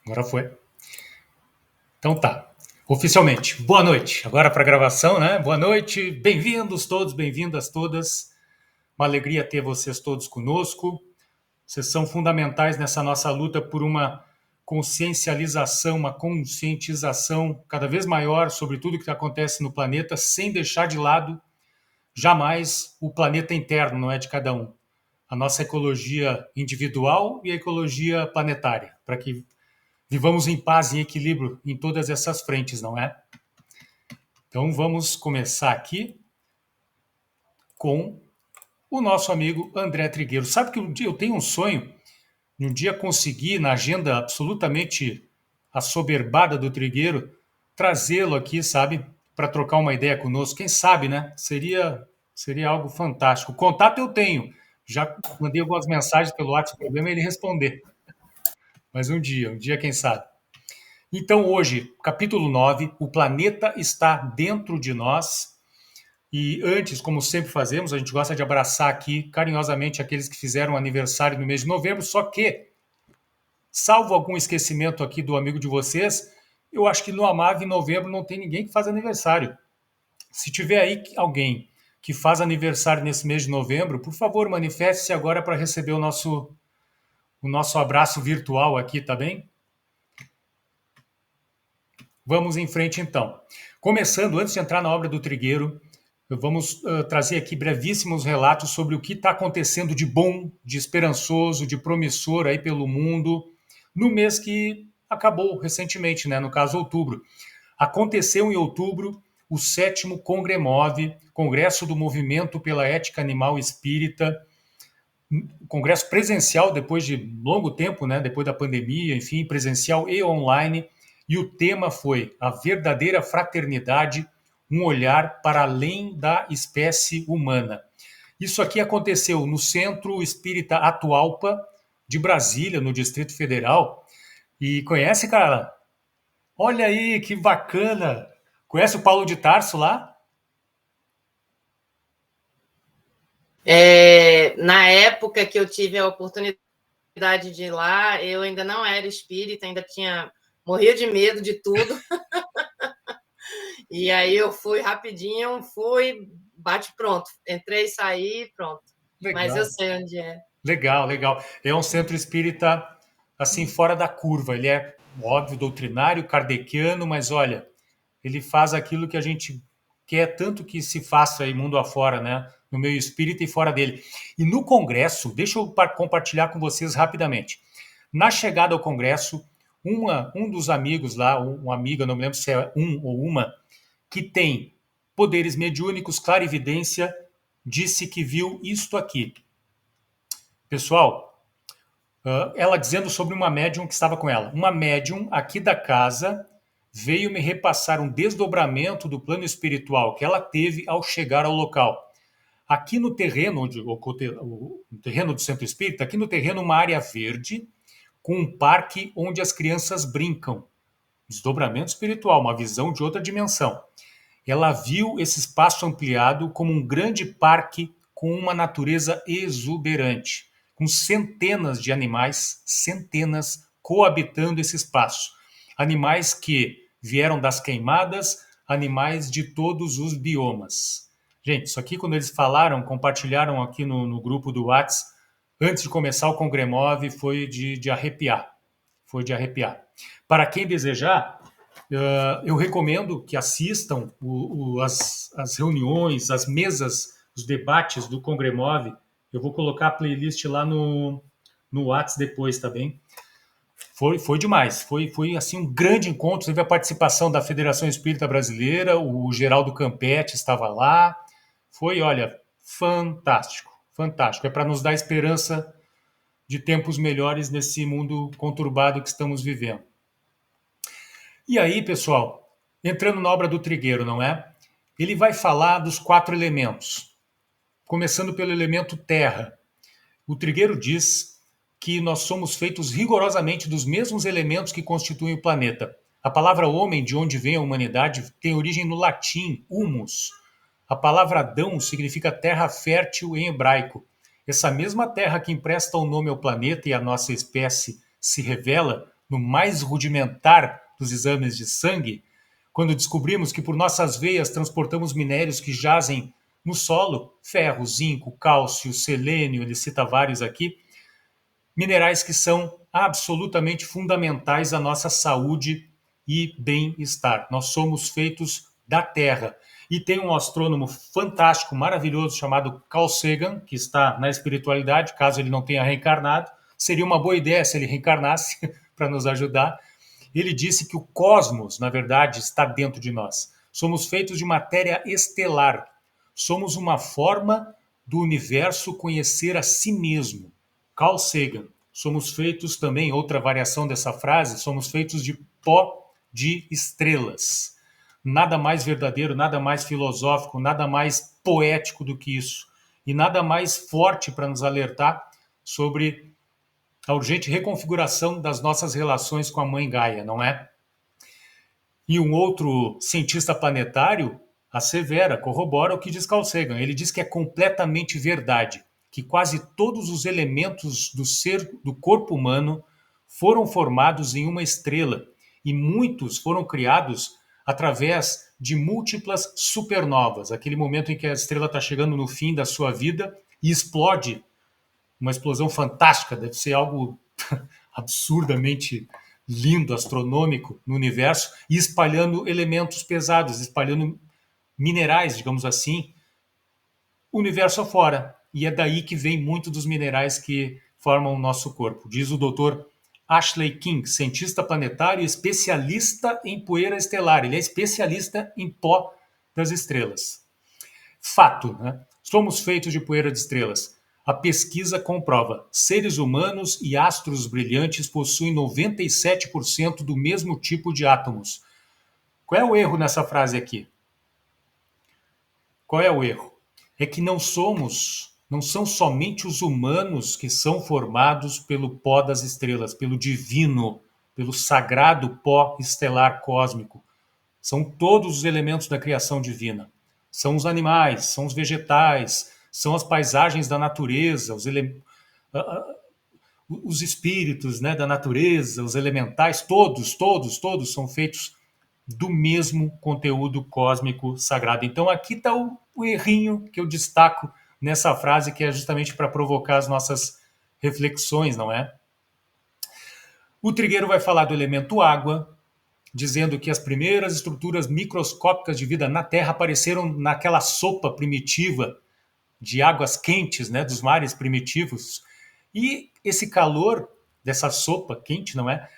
Agora foi. Então tá. Oficialmente, boa noite. Agora para a gravação, né? Boa noite, bem-vindos todos, bem-vindas todas. Uma alegria ter vocês todos conosco. Vocês são fundamentais nessa nossa luta por uma consciencialização, uma conscientização cada vez maior sobre tudo que acontece no planeta, sem deixar de lado jamais o planeta interno, não é de cada um. A nossa ecologia individual e a ecologia planetária, para que vivamos em paz e em equilíbrio em todas essas frentes, não é? Então vamos começar aqui com o nosso amigo André Trigueiro. Sabe que um dia eu tenho um sonho de um dia conseguir, na agenda absolutamente assoberbada do Trigueiro, trazê-lo aqui, sabe, para trocar uma ideia conosco. Quem sabe, né? Seria algo fantástico. O contato eu tenho. Já mandei algumas mensagens pelo WhatsApp, o problema é ele responder. Mas um dia, quem sabe. Então, hoje, capítulo 9, o planeta está dentro de nós. E antes, como sempre fazemos, a gente gosta de abraçar aqui carinhosamente aqueles que fizeram aniversário no mês de novembro, só que, salvo algum esquecimento aqui do amigo de vocês, eu acho que no Amave, em novembro, não tem ninguém que faz aniversário. Se tiver aí alguém que faz aniversário nesse mês de novembro, por favor, manifeste-se agora para receber o nosso abraço virtual aqui, tá bem? Vamos em frente então. Começando, antes de entrar na obra do Trigueiro, vamos trazer aqui brevíssimos relatos sobre o que está acontecendo de bom, de esperançoso, de promissor aí pelo mundo no mês que acabou recentemente, né? No caso, outubro. Aconteceu em outubro o 7º Congremov, Congresso do Movimento pela Ética Animal Espírita, congresso presencial depois de longo tempo, né? Depois da pandemia, enfim, presencial e online. E o tema foi a verdadeira fraternidade, um olhar para além da espécie humana. Isso aqui aconteceu no Centro Espírita Atualpa de Brasília, no Distrito Federal. E conhece, cara? Olha aí, que bacana! Conhece o Paulo de Tarso lá? Na época que eu tive a oportunidade de ir lá, eu ainda não era espírita, morria de medo de tudo. E aí eu fui rapidinho, bate pronto. Entrei, saí, pronto. Mas eu Legal, sei onde é. legal, legal. É um centro espírita, assim, fora da curva. Ele é, óbvio, doutrinário, kardeciano, mas olha, ele faz aquilo que a gente quer tanto que se faça aí mundo afora, né? No meio espírita e fora dele. E no Congresso, deixa eu compartilhar com vocês rapidamente. Na chegada ao Congresso, um dos amigos lá, uma amiga, não me lembro se é um ou uma, que tem poderes mediúnicos, clarividência, disse que viu isto aqui. Pessoal, ela dizendo sobre uma médium que estava com ela. Uma médium aqui da casa veio me repassar um desdobramento do plano espiritual que ela teve ao chegar ao local. Aqui no terreno, no terreno do Centro Espírita, aqui no terreno uma área verde com um parque onde as crianças brincam. Desdobramento espiritual, uma visão de outra dimensão. Ela viu esse espaço ampliado como um grande parque com uma natureza exuberante, com centenas de animais, centenas, coabitando esse espaço. Animais que vieram das queimadas, animais de todos os biomas. Gente, isso aqui quando eles falaram, compartilharam aqui no grupo do WhatsApp, antes de começar o Congremov, foi de arrepiar. Foi de arrepiar. Para quem desejar, eu recomendo que assistam as reuniões, as mesas, os debates do Congremov. Eu vou colocar a playlist lá no WhatsApp depois, tá bem? Foi demais. Foi assim um grande encontro. Teve a participação da Federação Espírita Brasileira, o Geraldo Campetti estava lá. Foi, olha, fantástico, fantástico. É para nos dar esperança de tempos melhores nesse mundo conturbado que estamos vivendo. E aí, pessoal, entrando na obra do Trigueiro, não é? Ele vai falar dos 4 elementos, começando pelo elemento terra. O Trigueiro diz que nós somos feitos rigorosamente dos mesmos elementos que constituem o planeta. A palavra homem, de onde vem a humanidade, tem origem no latim, humus. A palavra Adão significa terra fértil em hebraico. Essa mesma terra que empresta o nome ao planeta e à nossa espécie se revela no mais rudimentar dos exames de sangue, quando descobrimos que por nossas veias transportamos minérios que jazem no solo, ferro, zinco, cálcio, selênio, ele cita vários aqui, minerais que são absolutamente fundamentais à nossa saúde e bem-estar. Nós somos feitos da Terra. E tem um astrônomo fantástico, maravilhoso, chamado Carl Sagan, que está na espiritualidade, caso ele não tenha reencarnado. Seria uma boa ideia se ele reencarnasse para nos ajudar. Ele disse que o cosmos, na verdade, está dentro de nós. Somos feitos de matéria estelar. Somos uma forma do universo conhecer a si mesmo. Carl Sagan. Somos feitos também, outra variação dessa frase, somos feitos de pó de estrelas. Nada mais verdadeiro, nada mais filosófico, nada mais poético do que isso. E nada mais forte para nos alertar sobre a urgente reconfiguração das nossas relações com a Mãe Gaia, não é? E um outro cientista planetário assevera, corrobora o que diz Carl Sagan. Ele diz que é completamente verdade que quase todos os elementos do corpo humano foram formados em uma estrela e muitos foram criados através de múltiplas supernovas, aquele momento em que a estrela está chegando no fim da sua vida e explode, uma explosão fantástica, deve ser algo absurdamente lindo, astronômico no universo, e espalhando elementos pesados, espalhando minerais, digamos assim, o universo afora. E é daí que vem muito dos minerais que formam o nosso corpo. Diz o Dr. Ashley King, cientista planetário e especialista em poeira estelar. Ele é especialista em pó das estrelas. Fato, né? Somos feitos de poeira de estrelas. A pesquisa comprova. Seres humanos e astros brilhantes possuem 97% do mesmo tipo de átomos. Qual é o erro nessa frase aqui? Qual é o erro? É que não são somente os humanos que são formados pelo pó das estrelas, pelo divino, pelo sagrado pó estelar cósmico. São todos os elementos da criação divina. São os animais, são os vegetais, são as paisagens da natureza, os espíritos, né, da natureza, os elementais, todos são feitos do mesmo conteúdo cósmico sagrado. Então aqui está o errinho que eu destaco nessa frase, que é justamente para provocar as nossas reflexões, não é? O Trigueiro vai falar do elemento água, dizendo que as primeiras estruturas microscópicas de vida na Terra apareceram naquela sopa primitiva de águas quentes, né, dos mares primitivos. E esse calor dessa sopa quente, não é?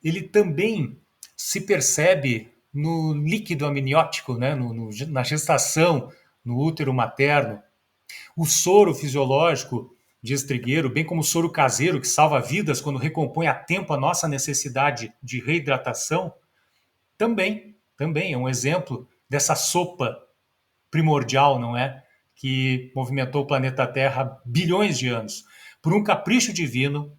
Ele também se percebe no líquido amniótico, né, na gestação, no útero materno. O soro fisiológico de Trigueiro, bem como o soro caseiro, que salva vidas quando recompõe a tempo a nossa necessidade de reidratação, também é um exemplo dessa sopa primordial, não é? Que movimentou o planeta Terra há bilhões de anos. Por um capricho divino,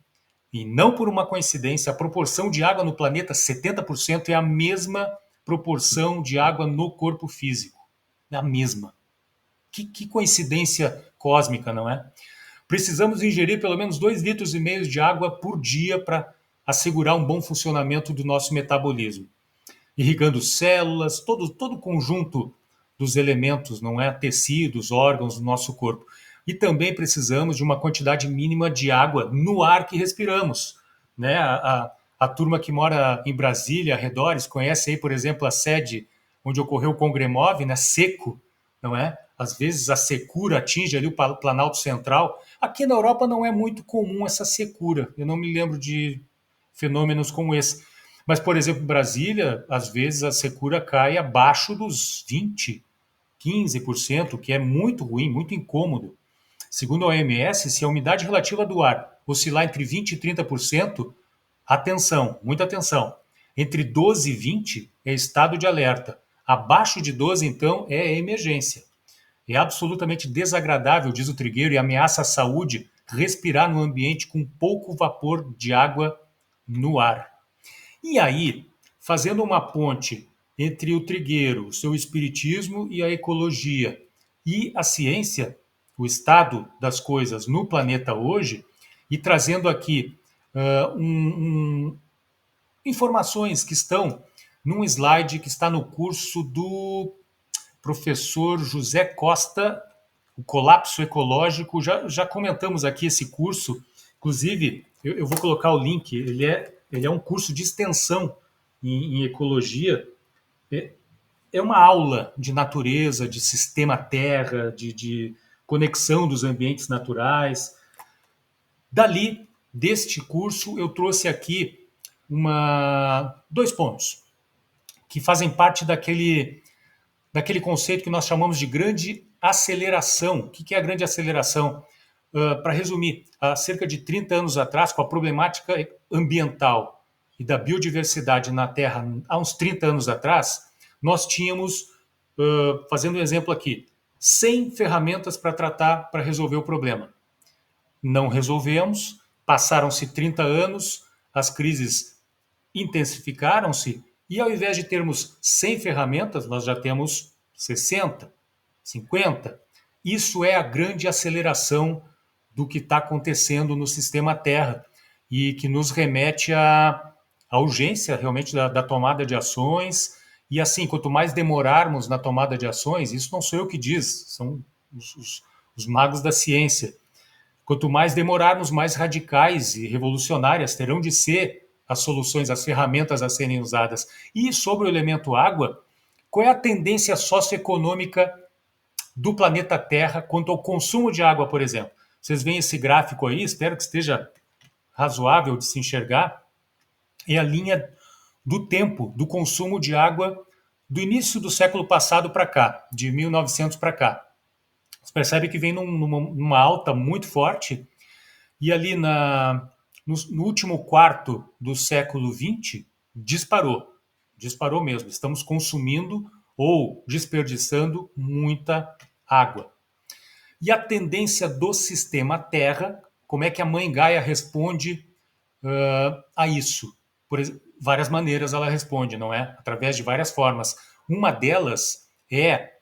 e não por uma coincidência, a proporção de água no planeta, 70%, é a mesma proporção de água no corpo físico. É a mesma. Que coincidência cósmica, não é? Precisamos ingerir pelo menos 2,5 litros de água por dia para assegurar um bom funcionamento do nosso metabolismo. Irrigando células, todo o conjunto dos elementos, não é? Tecidos, órgãos do nosso corpo. E também precisamos de uma quantidade mínima de água no ar que respiramos, né? A turma que mora em Brasília, arredores, conhece aí, por exemplo, a sede onde ocorreu o Congremov, né? Seco, não é? Às vezes a secura atinge ali o Planalto Central. Aqui na Europa não é muito comum essa secura. Eu não me lembro de fenômenos como esse. Mas, por exemplo, em Brasília, às vezes a secura cai abaixo dos 20%, 15%, que é muito ruim, muito incômodo. Segundo a OMS, se a umidade relativa do ar oscilar entre 20% e 30%, atenção, muita atenção. Entre 12 e 20 é estado de alerta. Abaixo de 12, então, é emergência. É absolutamente desagradável, diz o Trigueiro, e ameaça a saúde respirar no ambiente com pouco vapor de água no ar. E aí, fazendo uma ponte entre o Trigueiro, o seu espiritismo e a ecologia, e a ciência, o estado das coisas no planeta hoje, e trazendo aqui informações que estão num slide que está no curso do professor José Costa, o Colapso Ecológico. Já comentamos aqui esse curso, inclusive eu vou colocar o link, ele é um curso de extensão em ecologia, é uma aula de natureza, de sistema terra, de conexão dos ambientes naturais. Dali, deste curso, eu trouxe aqui dois pontos que fazem parte daquele conceito que nós chamamos de grande aceleração. O que é a grande aceleração? Para resumir, há cerca de 30 anos atrás, com a problemática ambiental e da biodiversidade na Terra, há uns 30 anos atrás, nós tínhamos, fazendo um exemplo aqui, 100 ferramentas para resolver o problema. Não resolvemos, passaram-se 30 anos, as crises intensificaram-se, e ao invés de termos 100 ferramentas, nós já temos 60, 50. Isso é a grande aceleração do que está acontecendo no sistema Terra e que nos remete à urgência realmente da tomada de ações. E assim, quanto mais demorarmos na tomada de ações, isso não sou eu que diz, são os magos da ciência. Quanto mais demorarmos, mais radicais e revolucionárias terão de ser as soluções, as ferramentas a serem usadas. E sobre o elemento água, qual é a tendência socioeconômica do planeta Terra quanto ao consumo de água, por exemplo? Vocês veem esse gráfico aí, espero que esteja razoável de se enxergar. É a linha do tempo do consumo de água do início do século passado para cá, de 1900 para cá. Você percebe que vem numa alta muito forte, e ali no último quarto do século XX disparou mesmo. Estamos consumindo ou desperdiçando muita água. E a tendência do sistema Terra, como é que a Mãe Gaia responde a isso? Por várias maneiras ela responde, não é? Através de várias formas. Uma delas é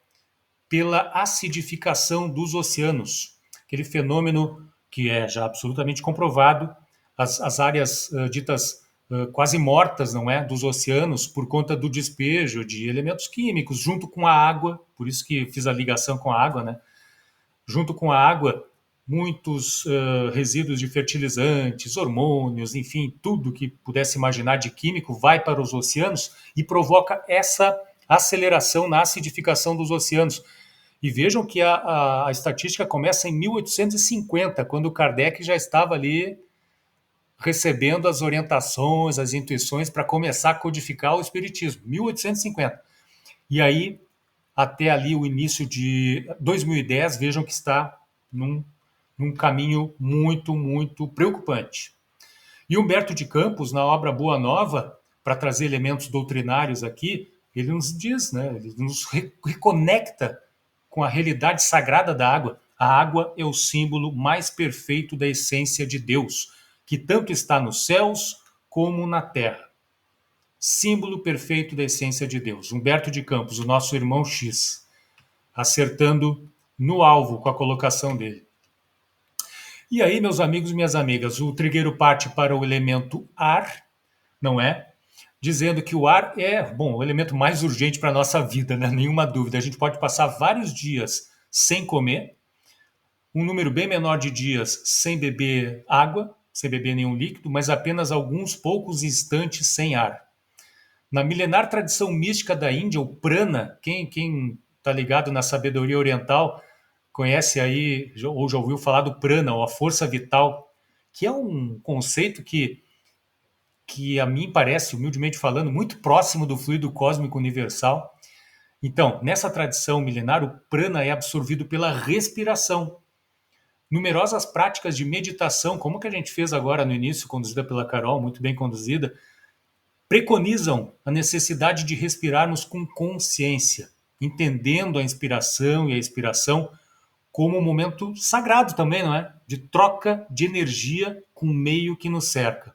pela acidificação dos oceanos, aquele fenômeno que é já absolutamente comprovado, as áreas ditas quase mortas, não é, dos oceanos por conta do despejo de elementos químicos junto com a água, por isso que fiz a ligação com a água, né? Junto com a água, muitos resíduos de fertilizantes, hormônios, enfim, tudo que pudesse imaginar de químico vai para os oceanos e provoca essa aceleração na acidificação dos oceanos. E vejam que a estatística começa em 1850, quando Kardec já estava ali recebendo as orientações, as intuições para começar a codificar o espiritismo, 1850. E aí, até ali o início de 2010, vejam que está num caminho muito, muito preocupante. E Humberto de Campos, na obra Boa Nova, para trazer elementos doutrinários aqui, ele nos diz, né, ele nos reconecta com a realidade sagrada da água. A água é o símbolo mais perfeito da essência de Deus, que tanto está nos céus como na terra. Símbolo perfeito da essência de Deus. Humberto de Campos, o nosso irmão X, acertando no alvo com a colocação dele. E aí, meus amigos e minhas amigas, o trigueiro parte para o elemento ar, não é? Dizendo que o ar é, bom, o elemento mais urgente para a nossa vida, né? Nenhuma dúvida. A gente pode passar vários dias sem comer, um número bem menor de dias sem beber água, sem beber nenhum líquido, mas apenas alguns poucos instantes sem ar. Na milenar tradição mística da Índia, o prana, quem está ligado na sabedoria oriental, conhece aí, ou já ouviu falar do prana, ou a força vital, que é um conceito que a mim parece, humildemente falando, muito próximo do fluido cósmico universal. Então, nessa tradição milenar, o prana é absorvido pela respiração. Numerosas práticas de meditação, como que a gente fez agora no início, conduzida pela Carol, muito bem conduzida, preconizam a necessidade de respirarmos com consciência, entendendo a inspiração e a expiração como um momento sagrado também, não é? De troca de energia com o meio que nos cerca.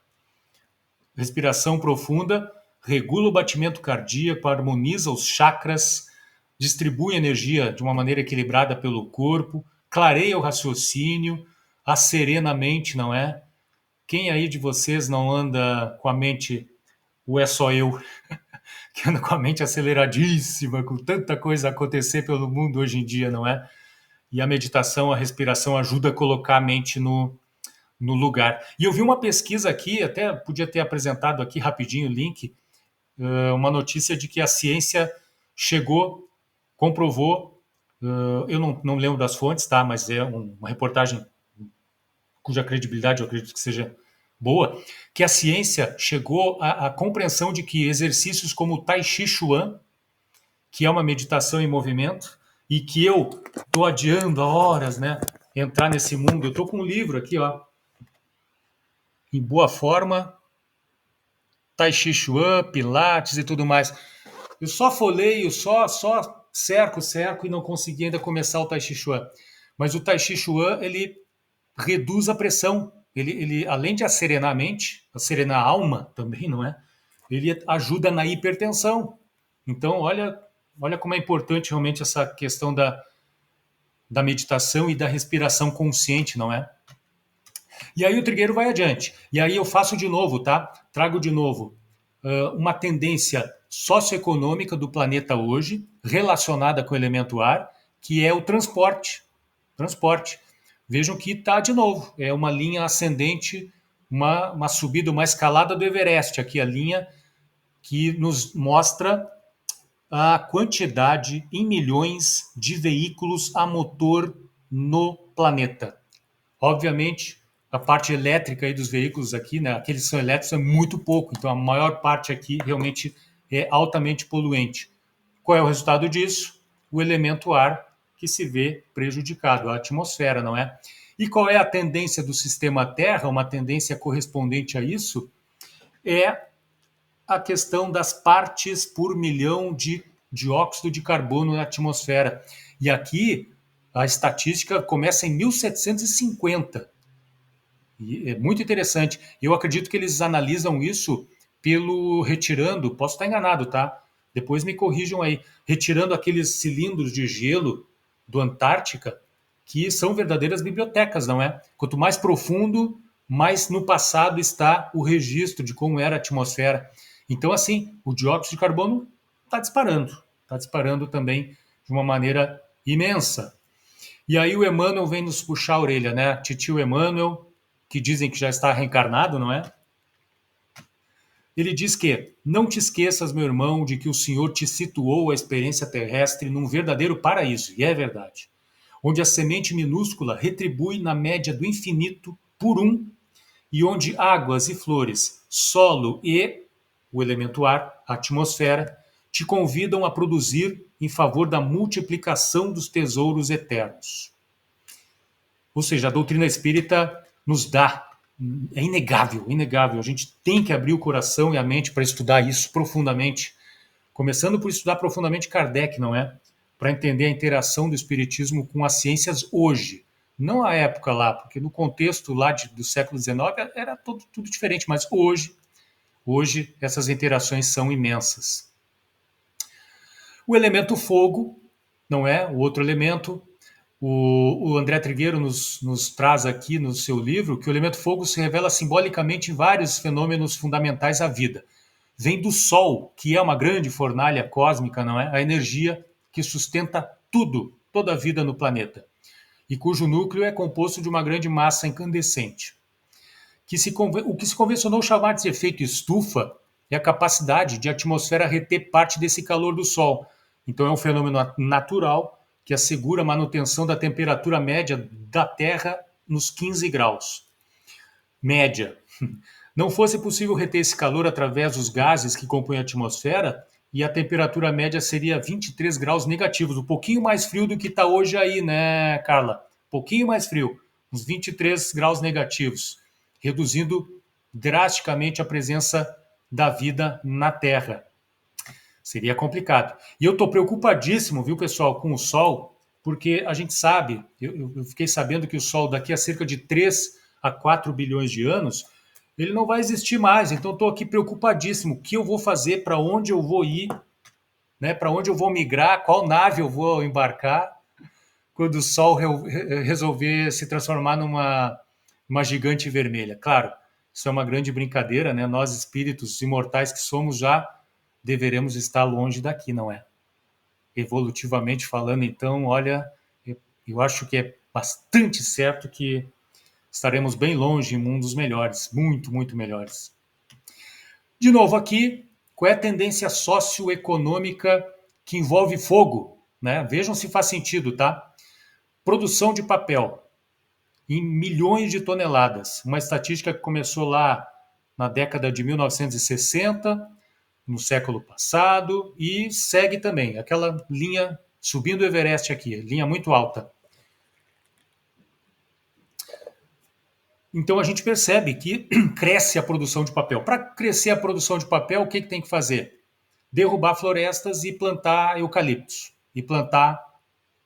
Respiração profunda regula o batimento cardíaco, harmoniza os chakras, distribui energia de uma maneira equilibrada pelo corpo, clareia o raciocínio, acerena a mente, não é? Quem aí de vocês não anda com a mente, ou é só eu, que anda com a mente aceleradíssima, com tanta coisa a acontecer pelo mundo hoje em dia, não é? E a meditação, a respiração ajuda a colocar a mente no lugar. E eu vi uma pesquisa aqui, até podia ter apresentado aqui rapidinho o link, uma notícia de que a ciência chegou, comprovou, eu não lembro das fontes, tá? Mas é uma reportagem cuja credibilidade eu acredito que seja boa, que a ciência chegou à compreensão de que exercícios como o Tai Chi Chuan, que é uma meditação em movimento, e que eu estou adiando há horas, né, entrar nesse mundo. Eu estou com um livro aqui, ó, em boa forma, Tai Chi Chuan, Pilates e tudo mais. Eu só folheio, só cerco e não consegui ainda começar o Tai Chi Chuan. Mas o Tai Chi Chuan, ele reduz a pressão. Ele, além de acerenar a mente, acerenar a alma também, não é? Ele ajuda na hipertensão. Então, olha como é importante realmente essa questão da meditação e da respiração consciente, não é? E aí o trigueiro vai adiante. E aí eu faço de novo, tá? Trago de novo uma tendência socioeconômica do planeta hoje, relacionada com o elemento ar, que é o transporte. Transporte. Vejam que está de novo. É uma linha ascendente, uma subida, uma escalada do Everest. Aqui a linha que nos mostra a quantidade em milhões de veículos a motor no planeta. Obviamente, a parte elétrica aí dos veículos aqui, né, aqueles que são elétricos, é muito pouco. Então, a maior parte aqui realmente é altamente poluente. Qual é o resultado disso? O elemento ar que se vê prejudicado, a atmosfera, não é? E qual é a tendência do sistema Terra? Uma tendência correspondente a isso é a questão das partes por milhão de dióxido de carbono na atmosfera. E aqui a estatística começa em 1750. E é muito interessante. Eu acredito que eles analisam isso pelo retirando, posso estar enganado, tá? Depois me corrijam aí, retirando aqueles cilindros de gelo do Antártica, que são verdadeiras bibliotecas, não é? Quanto mais profundo, mais no passado está o registro de como era a atmosfera. Então, assim, o dióxido de carbono está disparando também de uma maneira imensa. E aí o Emmanuel vem nos puxar a orelha, né? Titio Emmanuel, que dizem que já está reencarnado, não é? Ele diz que não te esqueças, meu irmão, de que o Senhor te situou a experiência terrestre num verdadeiro paraíso, e é verdade, onde a semente minúscula retribui na média do infinito por um, e onde águas e flores, solo e o elemento ar, a atmosfera, te convidam a produzir em favor da multiplicação dos tesouros eternos. Ou seja, a doutrina espírita nos dá, é inegável, inegável. A gente tem que abrir o coração e a mente para estudar isso profundamente, começando por estudar profundamente Kardec, não é? Para entender a interação do espiritismo com as ciências hoje. Não a época lá, porque no contexto lá do século XIX era tudo diferente, mas hoje essas interações são imensas. O elemento fogo, não é? O outro elemento, o André Trigueiro nos traz aqui no seu livro que o elemento fogo se revela simbolicamente em vários fenômenos fundamentais à vida. Vem do Sol, que é uma grande fornalha cósmica, não é? A energia que sustenta tudo, toda a vida no planeta, e cujo núcleo é composto de uma grande massa incandescente. O que se convencionou chamar de efeito estufa é a capacidade de a atmosfera reter parte desse calor do Sol. Então é um fenômeno natural que assegura a manutenção da temperatura média da Terra nos 15 graus. Média. Não fosse possível reter esse calor através dos gases que compõem a atmosfera, e a temperatura média seria 23 graus negativos, um pouquinho mais frio do que está hoje aí, né, Carla? Um pouquinho mais frio, uns 23 graus negativos, reduzindo drasticamente a presença da vida na Terra. Seria complicado. E eu estou preocupadíssimo, viu, pessoal, com o Sol, porque a gente sabe, eu fiquei sabendo que o Sol daqui a cerca de 3 a 4 bilhões de anos, ele não vai existir mais. Então estou aqui preocupadíssimo. O que eu vou fazer, para onde eu vou ir, né, para onde eu vou migrar, qual nave eu vou embarcar, quando o Sol resolver se transformar numa gigante vermelha. Claro, Isso é uma grande brincadeira, né? Nós, espíritos imortais que somos, já deveremos estar longe daqui, não é? Evolutivamente falando, então, olha, eu acho que é bastante certo que estaremos bem longe em mundos melhores, muito, muito melhores. De novo aqui, qual é a tendência socioeconômica que envolve fogo? Né? Vejam se faz sentido, tá? Produção de papel em milhões de toneladas. Uma estatística que começou lá na década de 1960, no século passado, e segue também, aquela linha subindo o Everest aqui, linha muito alta. Então a gente percebe que cresce a produção de papel. Para crescer a produção de papel, o que tem que fazer? Derrubar florestas e plantar eucaliptos. E plantar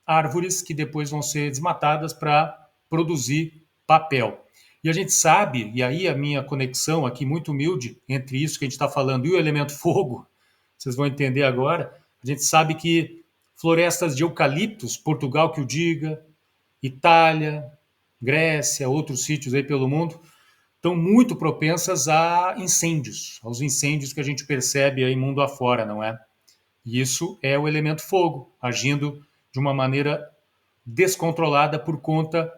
árvores que depois vão ser desmatadas para produzir papel. E a gente sabe, e aí a minha conexão aqui muito humilde entre isso que a gente está falando e o elemento fogo, vocês vão entender agora, a gente sabe que florestas de eucaliptos, Portugal que o diga, Itália, Grécia, outros sítios aí pelo mundo, estão muito propensas a incêndios, aos incêndios que a gente percebe aí mundo afora, não é? E isso é o elemento fogo, agindo de uma maneira descontrolada por conta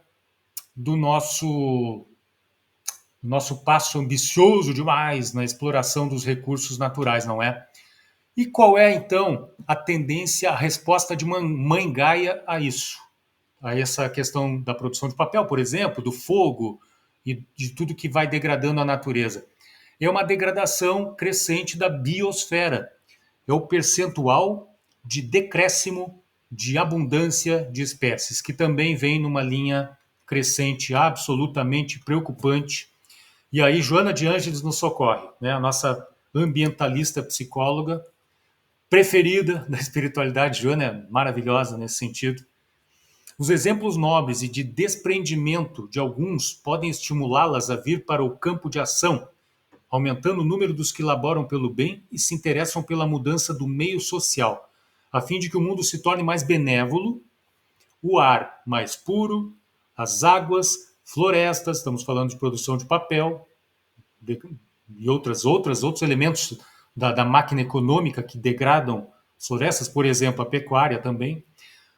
do nosso passo ambicioso demais na exploração dos recursos naturais, não é? E qual é, então, a tendência, a resposta de Mãe Gaia a isso? A essa questão da produção de papel, por exemplo, do fogo e de tudo que vai degradando a natureza. É uma degradação crescente da biosfera. É o percentual de decréscimo de abundância de espécies, que também vem numa linha crescente absolutamente preocupante. E aí Joana de Ângeles nos socorre, né? A nossa ambientalista psicóloga preferida da espiritualidade. Joana é maravilhosa nesse sentido. Os exemplos nobres e de desprendimento de alguns podem estimulá-las a vir para o campo de ação, aumentando o número dos que laboram pelo bem e se interessam pela mudança do meio social, a fim de que o mundo se torne mais benévolo, o ar mais puro, as águas, florestas, estamos falando de produção de papel e outros elementos da máquina econômica que degradam florestas, por exemplo, a pecuária também.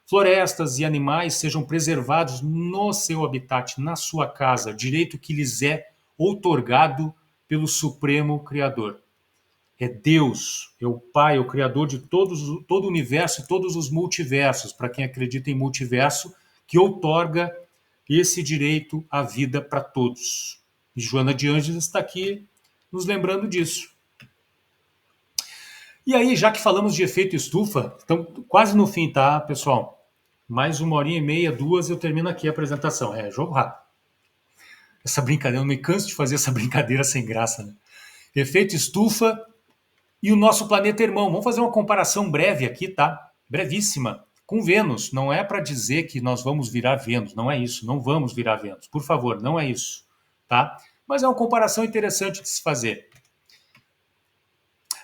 Florestas e animais sejam preservados no seu habitat, na sua casa, direito que lhes é outorgado pelo Supremo Criador. É Deus, é o Pai, é o Criador de todo o universo e todos os multiversos, para quem acredita em multiverso, que outorga esse direito à vida para todos. E Joana de Ângeles está aqui nos lembrando disso. E aí, já que falamos de efeito estufa, estamos quase no fim, tá, pessoal? Mais 1h30, 2, eu termino aqui a apresentação. É jogo rápido. Essa brincadeira, eu me canso de fazer essa brincadeira sem graça, né? Efeito estufa e o nosso planeta irmão. Vamos fazer uma comparação breve aqui, tá? Brevíssima. Com Vênus. Não é para dizer que nós vamos virar Vênus. Não é isso. Não vamos virar Vênus. Por favor, não é isso. Tá? Mas é uma comparação interessante de se fazer.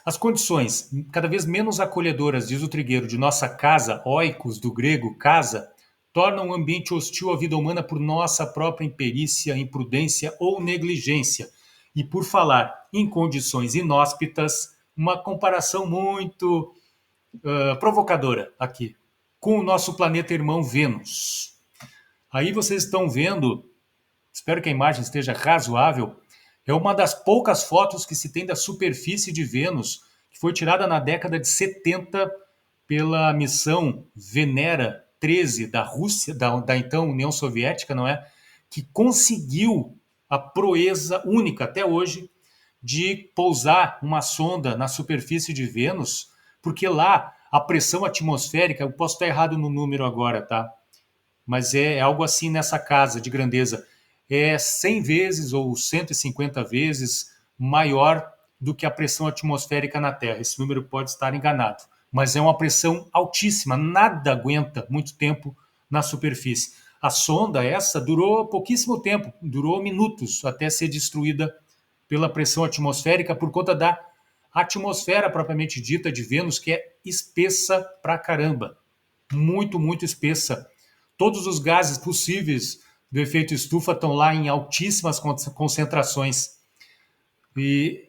As condições cada vez menos acolhedoras, diz o Trigueiro, de nossa casa, oikos, do grego casa, tornam um ambiente hostil à vida humana por nossa própria imperícia, imprudência ou negligência. E por falar em condições inóspitas, uma comparação muito provocadora aqui, com o nosso planeta irmão Vênus. Aí vocês estão vendo, espero que a imagem esteja razoável, é uma das poucas fotos que se tem da superfície de Vênus, que foi tirada na década de 70 pela missão Venera 13 da Rússia, da então União Soviética, não é? Que conseguiu a proeza única até hoje de pousar uma sonda na superfície de Vênus, porque lá a pressão atmosférica, eu posso estar errado no número agora, tá? Mas é algo assim nessa casa de grandeza, é 100 vezes ou 150 vezes maior do que a pressão atmosférica na Terra. Esse número pode estar enganado, mas é uma pressão altíssima, nada aguenta muito tempo na superfície. A sonda essa durou pouquíssimo tempo, durou minutos até ser destruída pela pressão atmosférica por conta da atmosfera propriamente dita de Vênus, que é espessa pra caramba, muito, muito espessa. Todos os gases possíveis do efeito estufa estão lá em altíssimas concentrações. E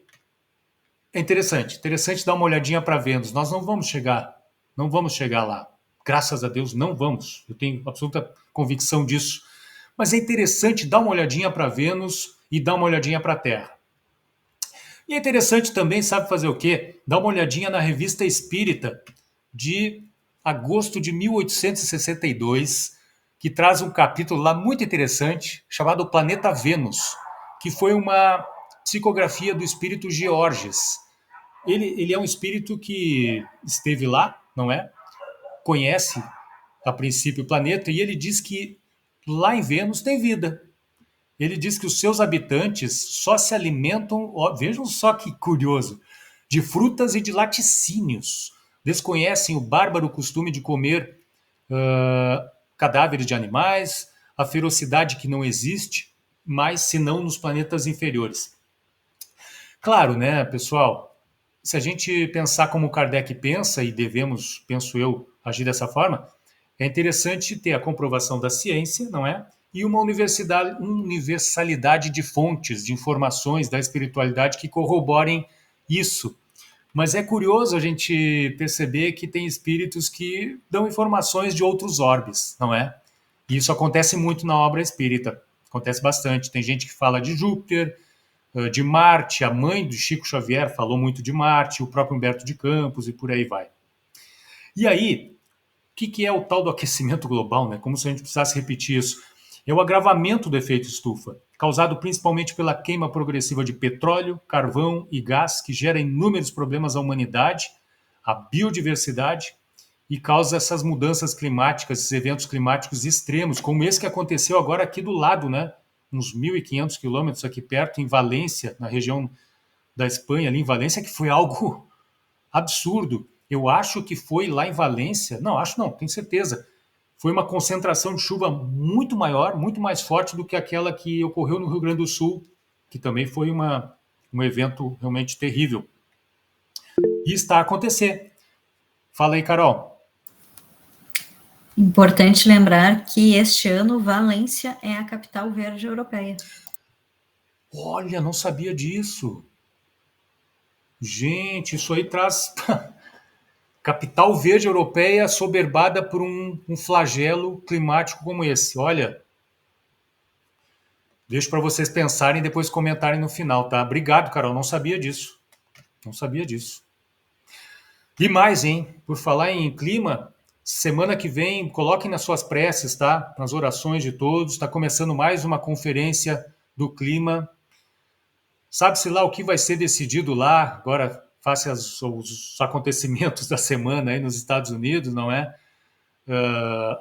é interessante dar uma olhadinha para Vênus. Nós não vamos chegar lá. Graças a Deus, não vamos. Eu tenho absoluta convicção disso. Mas é interessante dar uma olhadinha para Vênus e dar uma olhadinha para a Terra. E é interessante também, sabe fazer o quê? Dar uma olhadinha na Revista Espírita de agosto de 1862, que traz um capítulo lá muito interessante, chamado Planeta Vênus, que foi uma psicografia do espírito Georges. Ele é um espírito que esteve lá, não é? Conhece, a princípio, o planeta, e ele diz que lá em Vênus tem vida. Ele diz que os seus habitantes só se alimentam, ó, vejam só que curioso, de frutas e de laticínios. Desconhecem o bárbaro costume de comer cadáveres de animais, a ferocidade que não existe, mas senão nos planetas inferiores. Claro, né, pessoal, se a gente pensar como Kardec pensa, e devemos, penso eu, agir dessa forma, é interessante ter a comprovação da ciência, não é? E uma universalidade de fontes, de informações da espiritualidade que corroborem isso. Mas é curioso a gente perceber que tem espíritos que dão informações de outros orbes, não é? E isso acontece muito na obra espírita. Acontece bastante. Tem gente que fala de Júpiter, de Marte, a mãe do Chico Xavier falou muito de Marte, o próprio Humberto de Campos e por aí vai. E aí, o que é o tal do aquecimento global, né? Como se a gente precisasse repetir isso. É o agravamento do efeito estufa, causado principalmente pela queima progressiva de petróleo, carvão e gás, que gera inúmeros problemas à humanidade, à biodiversidade e causa essas mudanças climáticas, esses eventos climáticos extremos, como esse que aconteceu agora aqui do lado, né? Uns 1.500 quilômetros aqui perto, em Valência, na região da Espanha, ali em Valência, que foi algo absurdo. Eu acho que foi lá em Valência, não, acho não, tenho certeza, foi uma concentração de chuva muito maior, muito mais forte do que aquela que ocorreu no Rio Grande do Sul, que também foi um evento realmente terrível. E está a acontecer. Fala aí, Carol. Importante lembrar que este ano Valência é a capital verde europeia. Olha, não sabia disso. Gente, isso aí traz capital verde europeia soberbada por um flagelo climático como esse. Olha, deixo para vocês pensarem e depois comentarem no final, tá? Obrigado, Carol, não sabia disso. Não sabia disso. E mais, hein? Por falar em clima, semana que vem, coloquem nas suas preces, tá? Nas orações de todos. Está começando mais uma conferência do clima. Sabe-se lá o que vai ser decidido lá, agora, face aos acontecimentos da semana aí nos Estados Unidos, não é?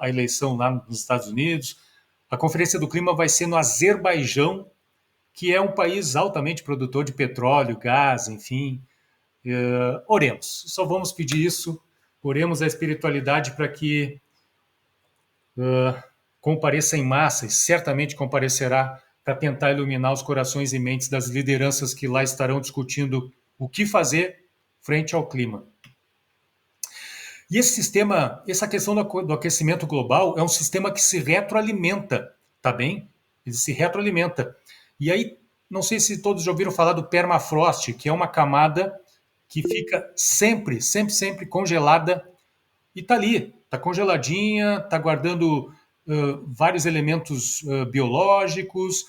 A eleição lá nos Estados Unidos. A Conferência do Clima vai ser no Azerbaijão, que é um país altamente produtor de petróleo, gás, enfim. Oremos, só vamos pedir isso. Oremos a espiritualidade para que compareça em massa, e certamente comparecerá para tentar iluminar os corações e mentes das lideranças que lá estarão discutindo o que fazer frente ao clima. E esse sistema, essa questão do aquecimento global é um sistema que se retroalimenta, tá bem? Ele se retroalimenta. E aí, não sei se todos já ouviram falar do permafrost, que é uma camada que fica sempre congelada e tá ali, tá congeladinha, tá guardando vários elementos biológicos,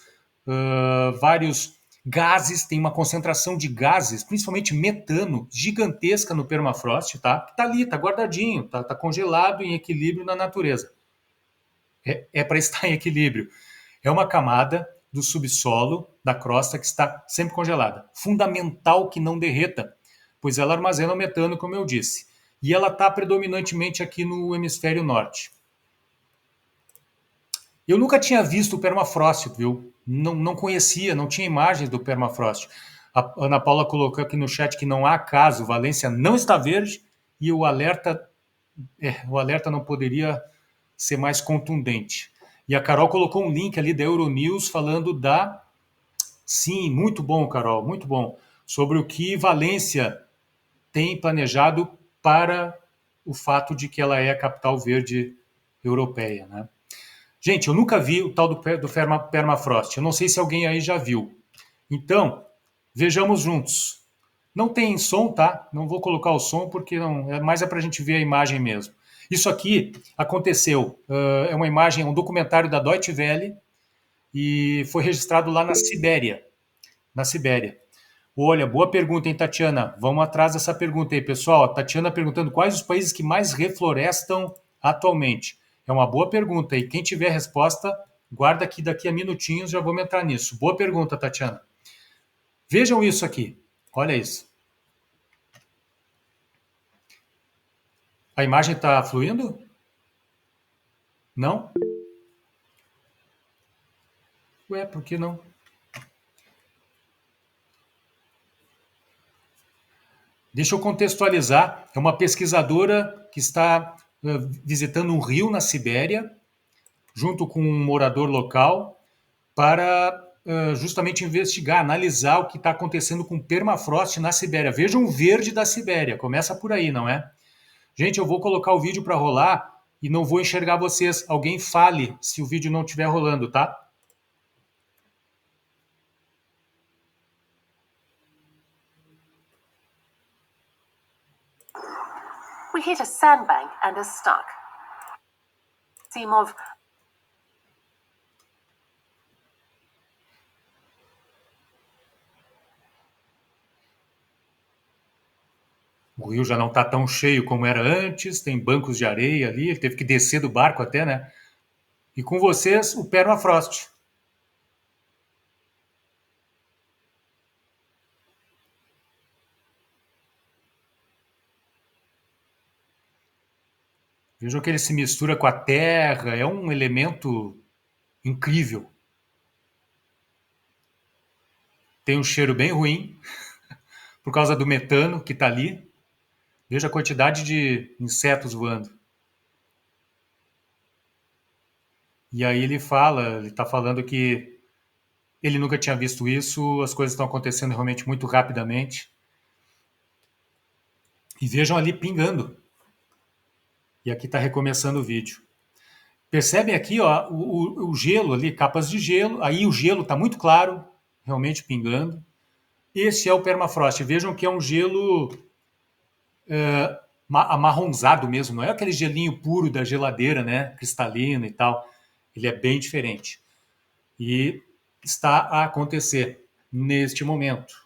vários gases, tem uma concentração de gases, principalmente metano, gigantesca no permafrost, tá? Que tá ali, tá guardadinho, tá congelado em equilíbrio na natureza. É para estar em equilíbrio. É uma camada do subsolo da crosta que está sempre congelada. Fundamental que não derreta, pois ela armazena o metano, como eu disse. E ela está predominantemente aqui no hemisfério norte. Eu nunca tinha visto o permafrost, viu? Não conhecia, não tinha imagens do permafrost. A Ana Paula colocou aqui no chat que não há caso, Valência não está verde e o alerta não poderia ser mais contundente. E a Carol colocou um link ali da Euronews falando da... Sim, muito bom, Carol, muito bom. Sobre o que Valência tem planejado para o fato de que ela é a capital verde europeia, né? Gente, eu nunca vi o tal do permafrost. Eu não sei se alguém aí já viu. Então, Vejamos juntos. Não tem som, tá? Não vou colocar o som porque não, mais é para a gente ver a imagem mesmo. Isso aqui aconteceu, é uma imagem, um documentário da Deutsche Welle e foi registrado lá na Sibéria. Na Sibéria. Olha, boa pergunta, hein, Tatiana? Vamos atrás dessa pergunta aí, pessoal. A Tatiana perguntando quais os países que mais reflorestam atualmente. É uma boa pergunta e quem tiver resposta, guarda aqui daqui a minutinhos, já vamos entrar nisso. Boa pergunta, Tatiana. Vejam isso aqui. Olha isso. A imagem está fluindo? Não? Ué, por que não? Deixa eu contextualizar. É uma pesquisadora que está visitando um rio na Sibéria, junto com um morador local, para justamente investigar, analisar o que está acontecendo com o permafrost na Sibéria. Vejam o verde da Sibéria. Começa por aí, não é? Gente, eu vou colocar o vídeo para rolar e não vou enxergar vocês. Alguém fale se o vídeo não estiver rolando, tá? We hit a sandbank and are stuck. Seem of O rio já não está tão cheio como era antes, tem bancos de areia ali, ele teve que descer do barco até, né? E com vocês, o permafrost. Vejam que ele se mistura com a terra, é um elemento incrível. Tem um cheiro bem ruim, por causa do metano que está ali. Veja a quantidade de insetos voando. E aí ele está falando que ele nunca tinha visto isso, as coisas estão acontecendo realmente muito rapidamente. E vejam ali pingando. E aqui está recomeçando o vídeo. Percebem aqui ó, o gelo ali, capas de gelo. Aí o gelo está muito claro, realmente pingando. Esse é o permafrost. Vejam que é um gelo amarronzado mesmo. Não é aquele gelinho puro da geladeira, né? Cristalino e tal. Ele é bem diferente. E está a acontecer neste momento.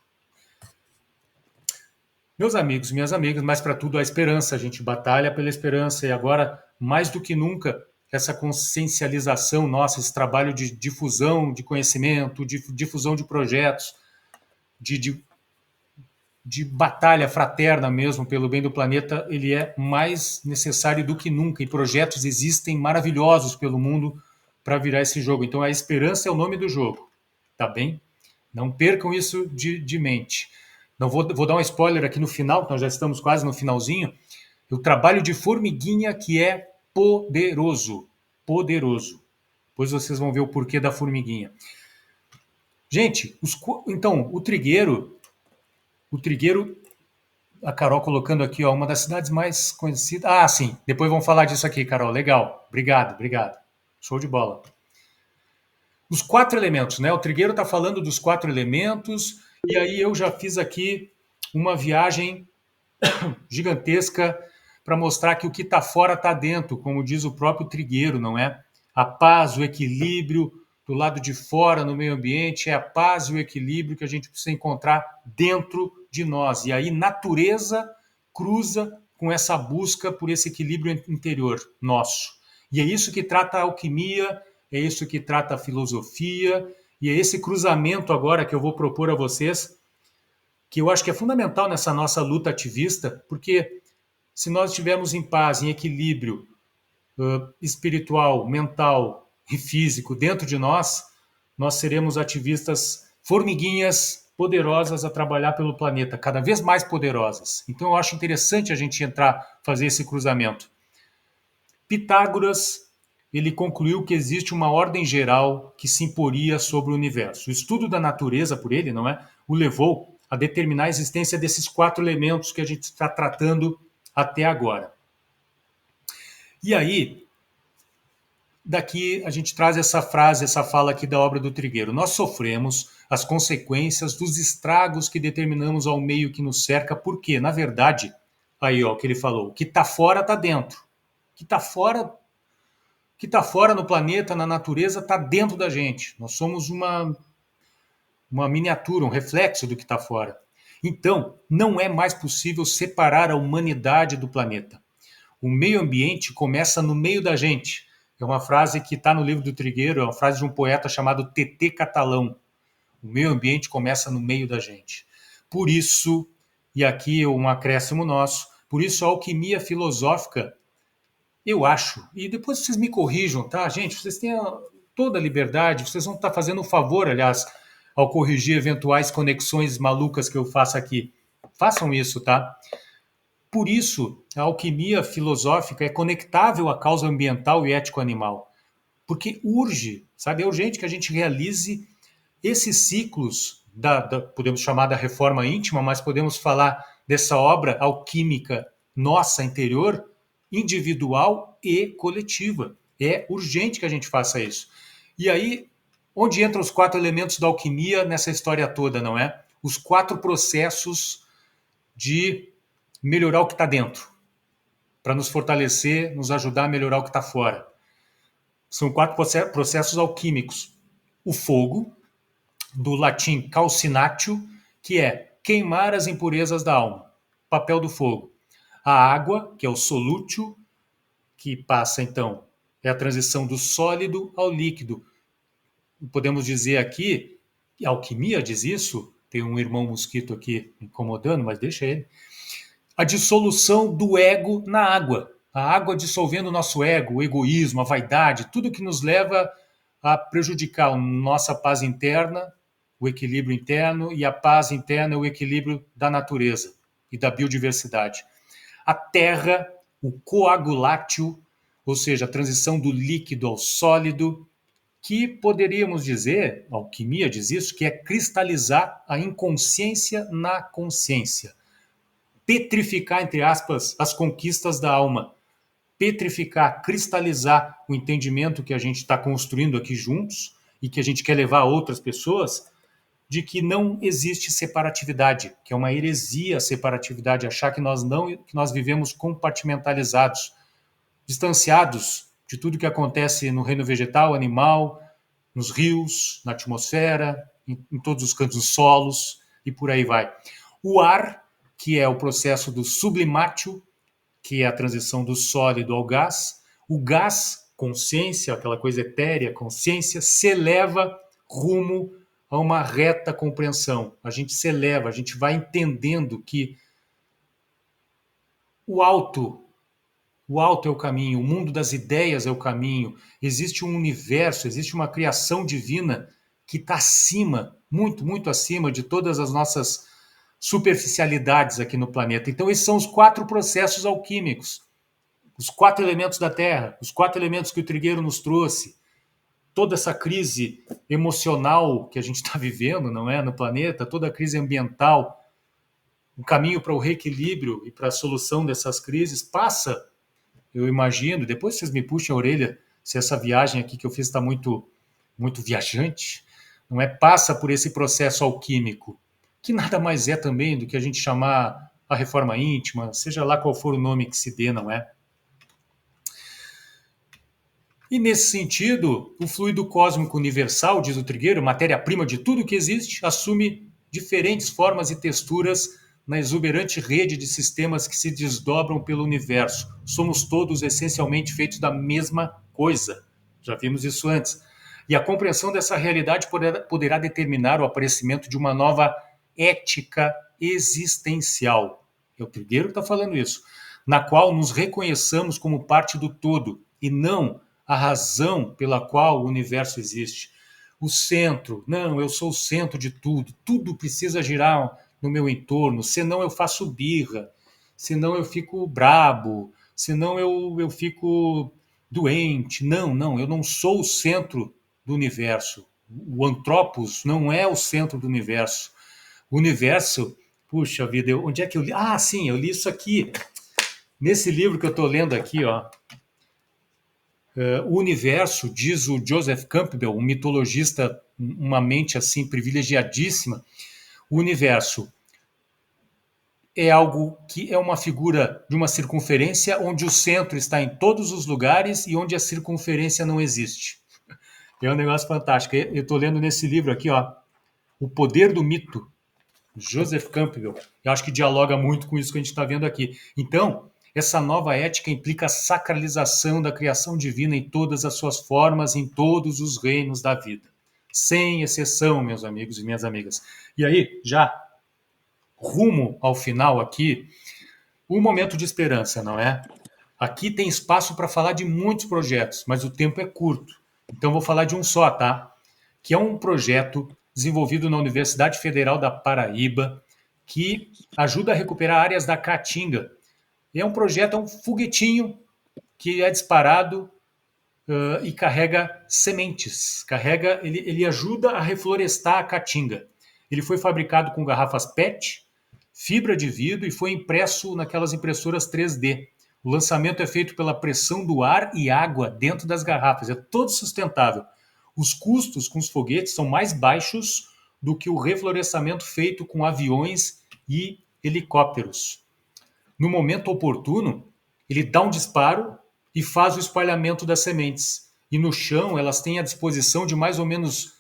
Meus amigos, minhas amigas, mas para tudo há esperança. A gente batalha pela esperança e agora, mais do que nunca, essa consciencialização nossa, esse trabalho de difusão de conhecimento, de difusão de projetos, de batalha fraterna mesmo pelo bem do planeta, ele é mais necessário do que nunca. E projetos existem maravilhosos pelo mundo para virar esse jogo. Então a esperança é o nome do jogo, tá bem? Não percam isso de mente. Não vou dar um spoiler aqui no final, nós já estamos quase no finalzinho. O trabalho de formiguinha que é poderoso. Poderoso. Depois vocês vão ver o porquê da formiguinha. Gente, então, o trigueiro, a Carol colocando aqui, ó, uma das cidades mais conhecidas. Ah, sim, depois vamos falar disso aqui, Carol. Legal. Obrigado. Show de bola. Os 4 elementos, né? O trigueiro está falando dos 4 elementos, e aí eu já fiz aqui uma viagem gigantesca para mostrar que o que está fora está dentro, como diz o próprio trigueiro, não é? A paz, o equilíbrio do lado de fora no meio ambiente, é a paz e o equilíbrio que a gente precisa encontrar dentro de nós. E aí natureza cruza com essa busca por esse equilíbrio interior nosso. E é isso que trata a alquimia, é isso que trata a filosofia, e é esse cruzamento agora que eu vou propor a vocês, que eu acho que é fundamental nessa nossa luta ativista, porque se nós estivermos em paz, em equilíbrio espiritual, mental e físico dentro de nós, nós seremos ativistas formiguinhas poderosas a trabalhar pelo planeta, cada vez mais poderosas. Então eu acho interessante a gente fazer esse cruzamento. Pitágoras, ele concluiu que existe uma ordem geral que se imporia sobre o universo. O estudo da natureza por ele, não é, o levou a determinar a existência desses 4 elementos que a gente está tratando até agora. E aí, daqui a gente traz essa frase, essa fala aqui da obra do Trigueiro. Nós sofremos as consequências dos estragos que determinamos ao meio que nos cerca, porque, na verdade, aí ó, o que ele falou, o que está fora está dentro. O que está fora no planeta, na natureza, está dentro da gente. Nós somos uma miniatura, um reflexo do que está fora. Então, não é mais possível separar a humanidade do planeta. O meio ambiente começa no meio da gente. É uma frase que está no livro do Trigueiro, é uma frase de um poeta chamado T.T. Catalão. O meio ambiente começa no meio da gente. Por isso, e aqui um acréscimo nosso, por isso a alquimia filosófica, eu acho, e depois vocês me corrijam, tá, gente? Vocês têm toda a liberdade, vocês vão estar fazendo um favor, aliás, ao corrigir eventuais conexões malucas que eu faço aqui. Façam isso, tá? Por isso, a alquimia filosófica é conectável à causa ambiental e ético-animal. Porque urge, sabe? É urgente que a gente realize esses ciclos, podemos chamar da reforma íntima, mas podemos falar dessa obra alquímica nossa interior, individual e coletiva. É urgente que a gente faça isso. E aí, onde entram os 4 elementos da alquimia nessa história toda, não é? Os 4 processos de melhorar o que está dentro, para nos fortalecer, nos ajudar a melhorar o que está fora. São 4 processos alquímicos. O fogo, do latim calcinatio, que é queimar as impurezas da alma. Papel do fogo. A água, que é o solútil, que passa, então, é a transição do sólido ao líquido. Podemos dizer aqui, a alquimia diz isso, tem um irmão mosquito aqui me incomodando, mas deixa ele. A dissolução do ego na água. A água dissolvendo o nosso ego, o egoísmo, a vaidade, tudo que nos leva a prejudicar a nossa paz interna, o equilíbrio interno, e a paz interna é o equilíbrio da natureza e da biodiversidade. A terra, o coagulatio, ou seja, a transição do líquido ao sólido, que poderíamos dizer, a alquimia diz isso, que é cristalizar a inconsciência na consciência. Petrificar, entre aspas, as conquistas da alma. Petrificar, cristalizar o entendimento que a gente está construindo aqui juntos e que a gente quer levar a outras pessoas, de que não existe separatividade, que é uma heresia a separatividade, achar que nós vivemos compartimentalizados, distanciados de tudo que acontece no reino vegetal, animal, nos rios, na atmosfera, em todos os cantos dos solos e por aí vai. O ar, que é o processo do sublimatio, que é a transição do sólido ao gás. O gás, consciência, aquela coisa etérea, consciência, se eleva rumo a uma reta compreensão. A gente se eleva, a gente vai entendendo que o alto é o caminho, o mundo das ideias é o caminho, existe um universo, existe uma criação divina que está acima, muito, muito acima de todas as nossas superficialidades aqui no planeta. Então esses são os 4 processos alquímicos, os 4 elementos da Terra, os 4 elementos que o Trigueiro nos trouxe, toda essa crise emocional que a gente está vivendo, não é, no planeta, toda a crise ambiental, o caminho para o reequilíbrio e para a solução dessas crises passa, eu imagino, depois vocês me puxem a orelha se essa viagem aqui que eu fiz está muito, muito viajante, não é? Passa por esse processo alquímico, que nada mais é também do que a gente chamar a reforma íntima, seja lá qual for o nome que se dê, não é? E nesse sentido, o fluido cósmico universal, diz o Trigueiro, matéria-prima de tudo que existe, assume diferentes formas e texturas na exuberante rede de sistemas que se desdobram pelo universo. Somos todos essencialmente feitos da mesma coisa. Já vimos isso antes. E a compreensão dessa realidade poderá determinar o aparecimento de uma nova ética existencial. É o Trigueiro que está falando isso. Na qual nos reconheçamos como parte do todo e não a razão pela qual o universo existe. O centro, não, eu sou o centro de tudo, tudo precisa girar no meu entorno, senão eu faço birra, senão eu fico brabo, senão eu fico doente. Não, eu não sou o centro do universo. O antropos não é o centro do universo. O universo, puxa vida, onde é que eu li? Ah, sim, eu li isso aqui, nesse livro que eu estou lendo aqui, ó. O universo, diz o Joseph Campbell, um mitologista, uma mente assim privilegiadíssima, o universo é algo que é uma figura de uma circunferência onde o centro está em todos os lugares e onde a circunferência não existe. É um negócio fantástico. Eu estou lendo nesse livro aqui, ó, O Poder do Mito, Joseph Campbell. Eu acho que dialoga muito com isso que a gente está vendo aqui. Então, essa nova ética implica a sacralização da criação divina em todas as suas formas, em todos os reinos da vida. Sem exceção, meus amigos e minhas amigas. E aí, já rumo ao final aqui, um momento de esperança, não é? Aqui tem espaço para falar de muitos projetos, mas o tempo é curto. Então vou falar de um só, tá? Que é um projeto desenvolvido na Universidade Federal da Paraíba, que ajuda a recuperar áreas da Caatinga. É um projeto, é um foguetinho que é disparado e carrega sementes. Ele ajuda a reflorestar a Caatinga. Ele foi fabricado com garrafas PET, fibra de vidro e foi impresso naquelas impressoras 3D. O lançamento é feito pela pressão do ar e água dentro das garrafas. É todo sustentável. Os custos com os foguetes são mais baixos do que o reflorestamento feito com aviões e helicópteros. No momento oportuno, ele dá um disparo e faz o espalhamento das sementes. E no chão, elas têm a disposição de mais ou menos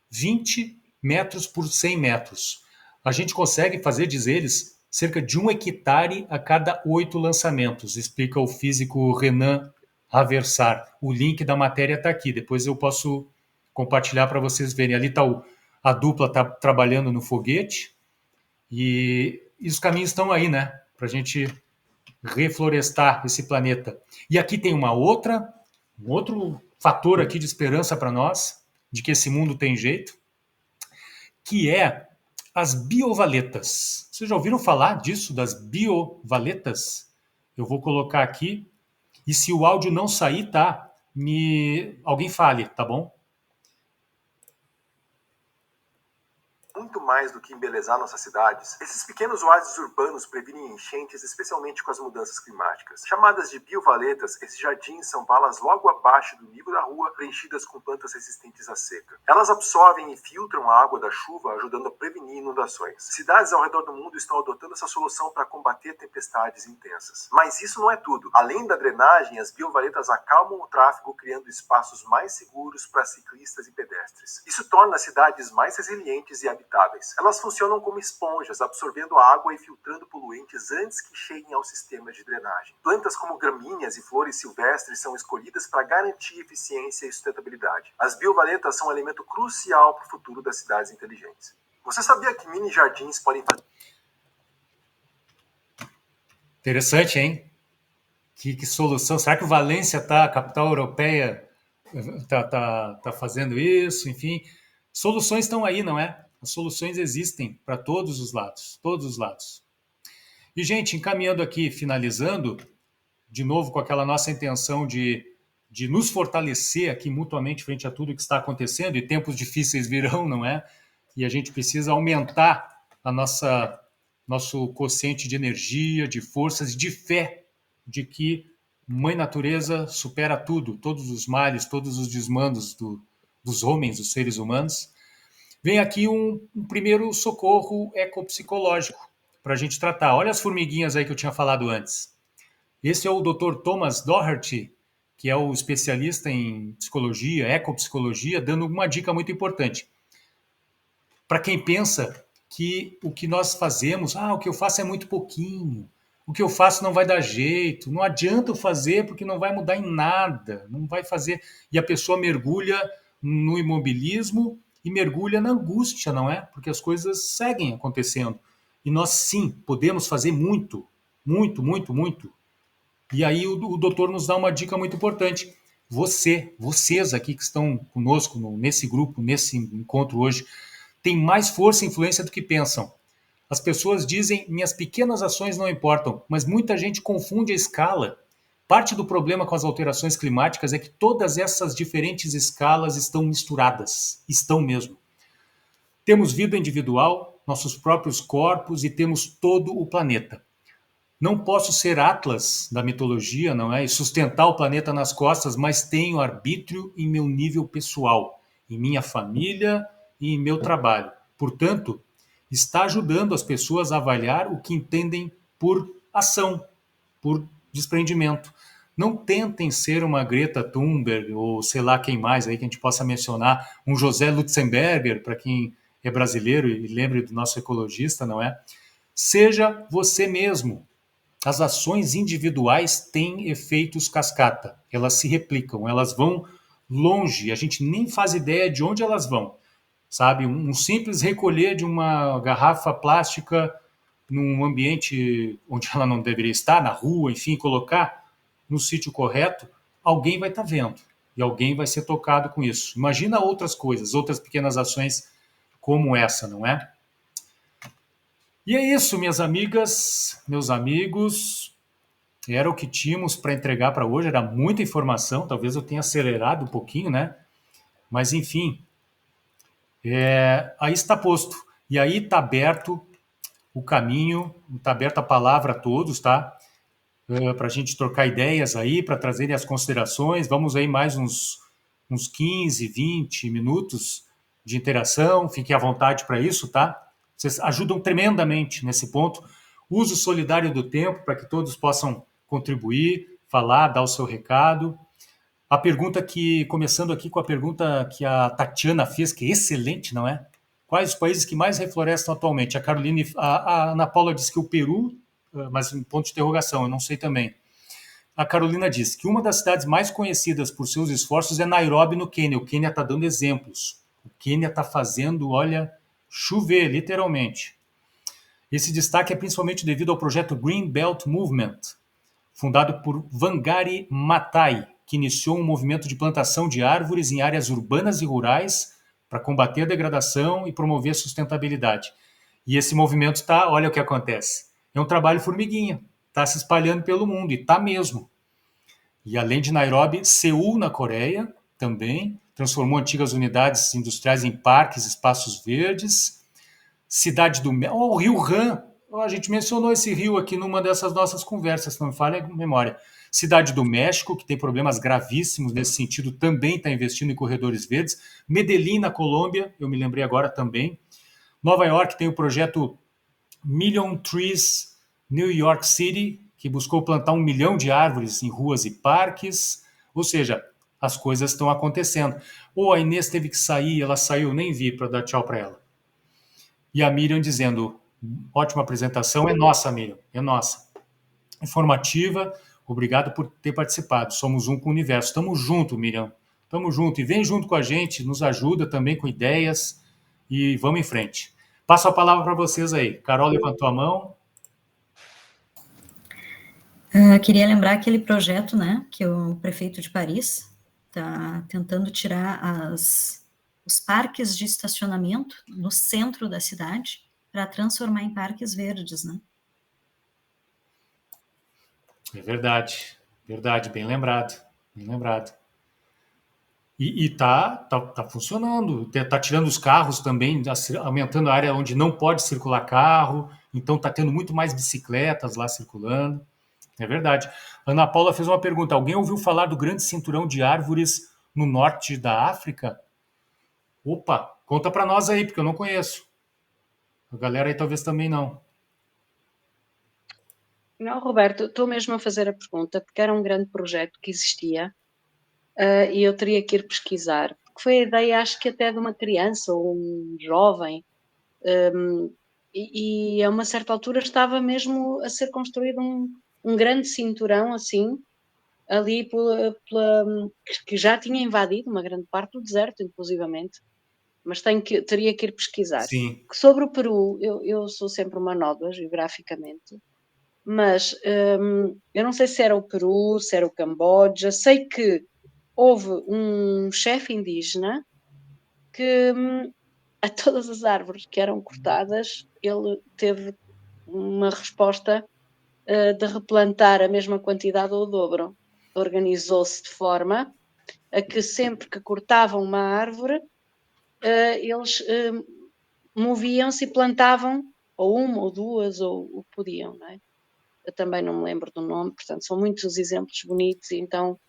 20 metros por 100 metros. A gente consegue fazer, diz eles, cerca de 1 hectare a cada 8 lançamentos, explica o físico Renan Haversar. O link da matéria está aqui, depois eu posso compartilhar para vocês verem. Ali está a dupla tá trabalhando no foguete e os caminhos estão aí, né? Para a gente reflorestar esse planeta. E aqui tem um outro fator aqui de esperança para nós, de que esse mundo tem jeito, que é as biovaletas. Vocês já ouviram falar disso, das biovaletas? Eu vou colocar aqui, e se o áudio não sair, tá? Alguém fale, tá bom? Muito mais do que embelezar nossas cidades, esses pequenos oásis urbanos previnem enchentes, especialmente com as mudanças climáticas. Chamadas de biovaletas, esses jardins são valas logo abaixo do nível da rua, preenchidas com plantas resistentes à seca. Elas absorvem e filtram a água da chuva, ajudando a prevenir inundações. Cidades ao redor do mundo estão adotando essa solução para combater tempestades intensas. Mas isso não é tudo. Além da drenagem, as biovaletas acalmam o tráfego, criando espaços mais seguros para ciclistas e pedestres. Isso torna as cidades mais resilientes e habitáveis. Elas funcionam como esponjas, absorvendo a água e filtrando poluentes antes que cheguem ao sistema de drenagem. Plantas como gramíneas e flores silvestres são escolhidas para garantir eficiência e sustentabilidade. As biovaletas são um elemento crucial para o futuro das cidades inteligentes. Você sabia que mini jardins podem fazer... Interessante, hein? Que solução. Será que o Valência a capital europeia, tá fazendo isso? Enfim, soluções estão aí, não é? As soluções existem para todos os lados, todos os lados. E, gente, encaminhando aqui, finalizando, de novo com aquela nossa intenção de nos fortalecer aqui mutuamente frente a tudo que está acontecendo, e tempos difíceis virão, não é? E a gente precisa aumentar nosso quociente de energia, de forças, de fé, de que Mãe Natureza supera tudo, todos os males, todos os desmandos dos homens, dos seres humanos. Vem aqui um primeiro socorro ecopsicológico para a gente tratar. Olha as formiguinhas aí que eu tinha falado antes. Esse é o Dr. Thomas Doherty, que é o especialista em psicologia, ecopsicologia, dando uma dica muito importante. Para quem pensa que o que nós fazemos, o que eu faço é muito pouquinho, o que eu faço não vai dar jeito, não adianta eu fazer porque não vai mudar em nada, não vai fazer. E a pessoa mergulha no imobilismo e mergulha na angústia, não é? Porque as coisas seguem acontecendo. E nós, sim, podemos fazer muito, muito, muito, muito. E aí o doutor nos dá uma dica muito importante. Vocês aqui que estão conosco nesse grupo, nesse encontro hoje, têm mais força e influência do que pensam. As pessoas dizem, minhas pequenas ações não importam, mas muita gente confunde a escala. Parte do problema com as alterações climáticas é que todas essas diferentes escalas estão misturadas. Estão mesmo. Temos vida individual, nossos próprios corpos e temos todo o planeta. Não posso ser Atlas da mitologia, não é? E sustentar o planeta nas costas, mas tenho arbítrio em meu nível pessoal, em minha família e em meu trabalho. Portanto, está ajudando as pessoas a avaliar o que entendem por ação, por desprendimento. Não tentem ser uma Greta Thunberg ou sei lá quem mais aí que a gente possa mencionar, um José Lutzenberger, para quem é brasileiro e lembre do nosso ecologista, não é? Seja você mesmo. As ações individuais têm efeitos cascata, elas se replicam, elas vão longe, a gente nem faz ideia de onde elas vão, sabe? Um simples recolher de uma garrafa plástica num ambiente onde ela não deveria estar, na rua, enfim, colocar no sítio correto, alguém vai estar vendo e alguém vai ser tocado com isso. Imagina outras coisas, outras pequenas ações como essa, não é? E é isso, minhas amigas, meus amigos. Era o que tínhamos para entregar para hoje, era muita informação, talvez eu tenha acelerado um pouquinho, né? Mas, enfim, aí está posto. E aí está aberto o caminho, está aberta a palavra a todos, tá? Para a gente trocar ideias aí, para trazerem as considerações. Vamos aí mais uns 15, 20 minutos de interação. Fiquem à vontade para isso, tá? Vocês ajudam tremendamente nesse ponto. Uso solidário do tempo para que todos possam contribuir, falar, dar o seu recado. A pergunta que, começando aqui com a pergunta que a Tatiana fez, que é excelente, não é? Quais os países que mais reflorestam atualmente? A Carolina, a Ana Paula disse que o Peru, mas um ponto de interrogação, eu não sei também. A Carolina disse que uma das cidades mais conhecidas por seus esforços é Nairobi, no Quênia. O Quênia está dando exemplos. O Quênia está fazendo, olha, chover, literalmente. Esse destaque é principalmente devido ao projeto Green Belt Movement, fundado por Wangari Maathai, que iniciou um movimento de plantação de árvores em áreas urbanas e rurais para combater a degradação e promover a sustentabilidade. E esse movimento está, olha o que acontece, é um trabalho formiguinha, está se espalhando pelo mundo, e está mesmo. E além de Nairobi, Seul, na Coreia, também transformou antigas unidades industriais em parques, espaços verdes. Cidade do México, o Rio Han, a gente mencionou esse rio aqui numa dessas nossas conversas, se não me falha a memória. Cidade do México, que tem problemas gravíssimos nesse sentido, também está investindo em corredores verdes. Medellín, na Colômbia, eu me lembrei agora também. Nova York tem o projeto Million Trees New York City, que buscou plantar 1 milhão de árvores em ruas e parques. Ou seja, as coisas estão acontecendo. Ou a Inês teve que sair, ela saiu, nem vi para dar tchau para ela. E a Miriam dizendo, ótima apresentação, é nossa, Miriam, é nossa. Informativa, obrigado por ter participado, somos um com o universo. Estamos junto, Miriam, estamos junto. E vem junto com a gente, nos ajuda também com ideias e vamos em frente. Passo a palavra para vocês aí. Carol levantou a mão. Queria lembrar aquele projeto, né, que o prefeito de Paris está tentando tirar os parques de estacionamento no centro da cidade para transformar em parques verdes, né? É verdade, verdade, bem lembrado, bem lembrado. E tá funcionando, tá tirando os carros também, aumentando a área onde não pode circular carro, então tá tendo muito mais bicicletas lá circulando. É verdade. Ana Paula fez uma pergunta: alguém ouviu falar do grande cinturão de árvores no norte da África? Opa, conta para nós aí, porque eu não conheço. A galera aí talvez também não. Não, Roberto, estou mesmo a fazer a pergunta porque era um grande projeto que existia e eu teria que ir pesquisar. Porque foi a ideia, acho que até de uma criança ou um jovem, e a uma certa altura estava mesmo a ser construído um grande cinturão assim, ali que já tinha invadido uma grande parte do deserto, inclusivamente. Mas teria que ir pesquisar. Sim. Sobre o Peru, eu sou sempre uma nódoa geograficamente, mas eu não sei se era o Peru, se era o Camboja. Sei que houve um chefe indígena que a todas as árvores que eram cortadas, ele teve uma resposta de replantar a mesma quantidade ou o dobro. Organizou-se de forma a que sempre que cortavam uma árvore, eles moviam-se e plantavam ou uma ou duas ou o que podiam, não é? eu também não me lembro do nome, portanto, são muitos os exemplos bonitos, e então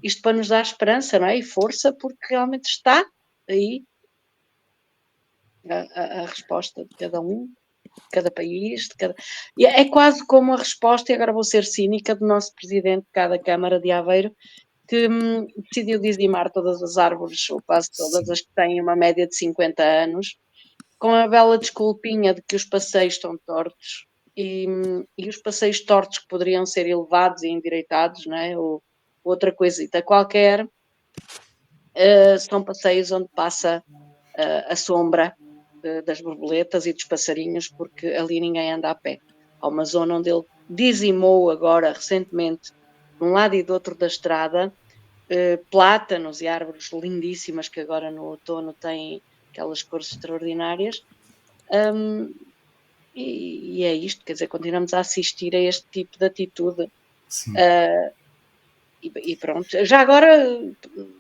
isto para nos dar esperança, não é? E força, porque realmente está aí a resposta de cada um, de cada país, de cada... E é quase como a resposta, e agora vou ser cínica, do nosso presidente de cada Câmara de Aveiro, que decidiu dizimar todas as árvores, ou quase todas, Sim. as que têm uma média de 50 anos, com a bela desculpinha de que os passeios estão tortos, e os passeios tortos que poderiam ser elevados e endireitados, não é? Ou outra coisita qualquer, são passeios onde passa a sombra das borboletas e dos passarinhos, porque ali ninguém anda a pé. Há uma zona onde ele dizimou agora, recentemente, de um lado e do outro da estrada, plátanos e árvores lindíssimas que agora no outono têm aquelas cores extraordinárias. E é isto, quer dizer, continuamos a assistir a este tipo de atitude. E pronto, já agora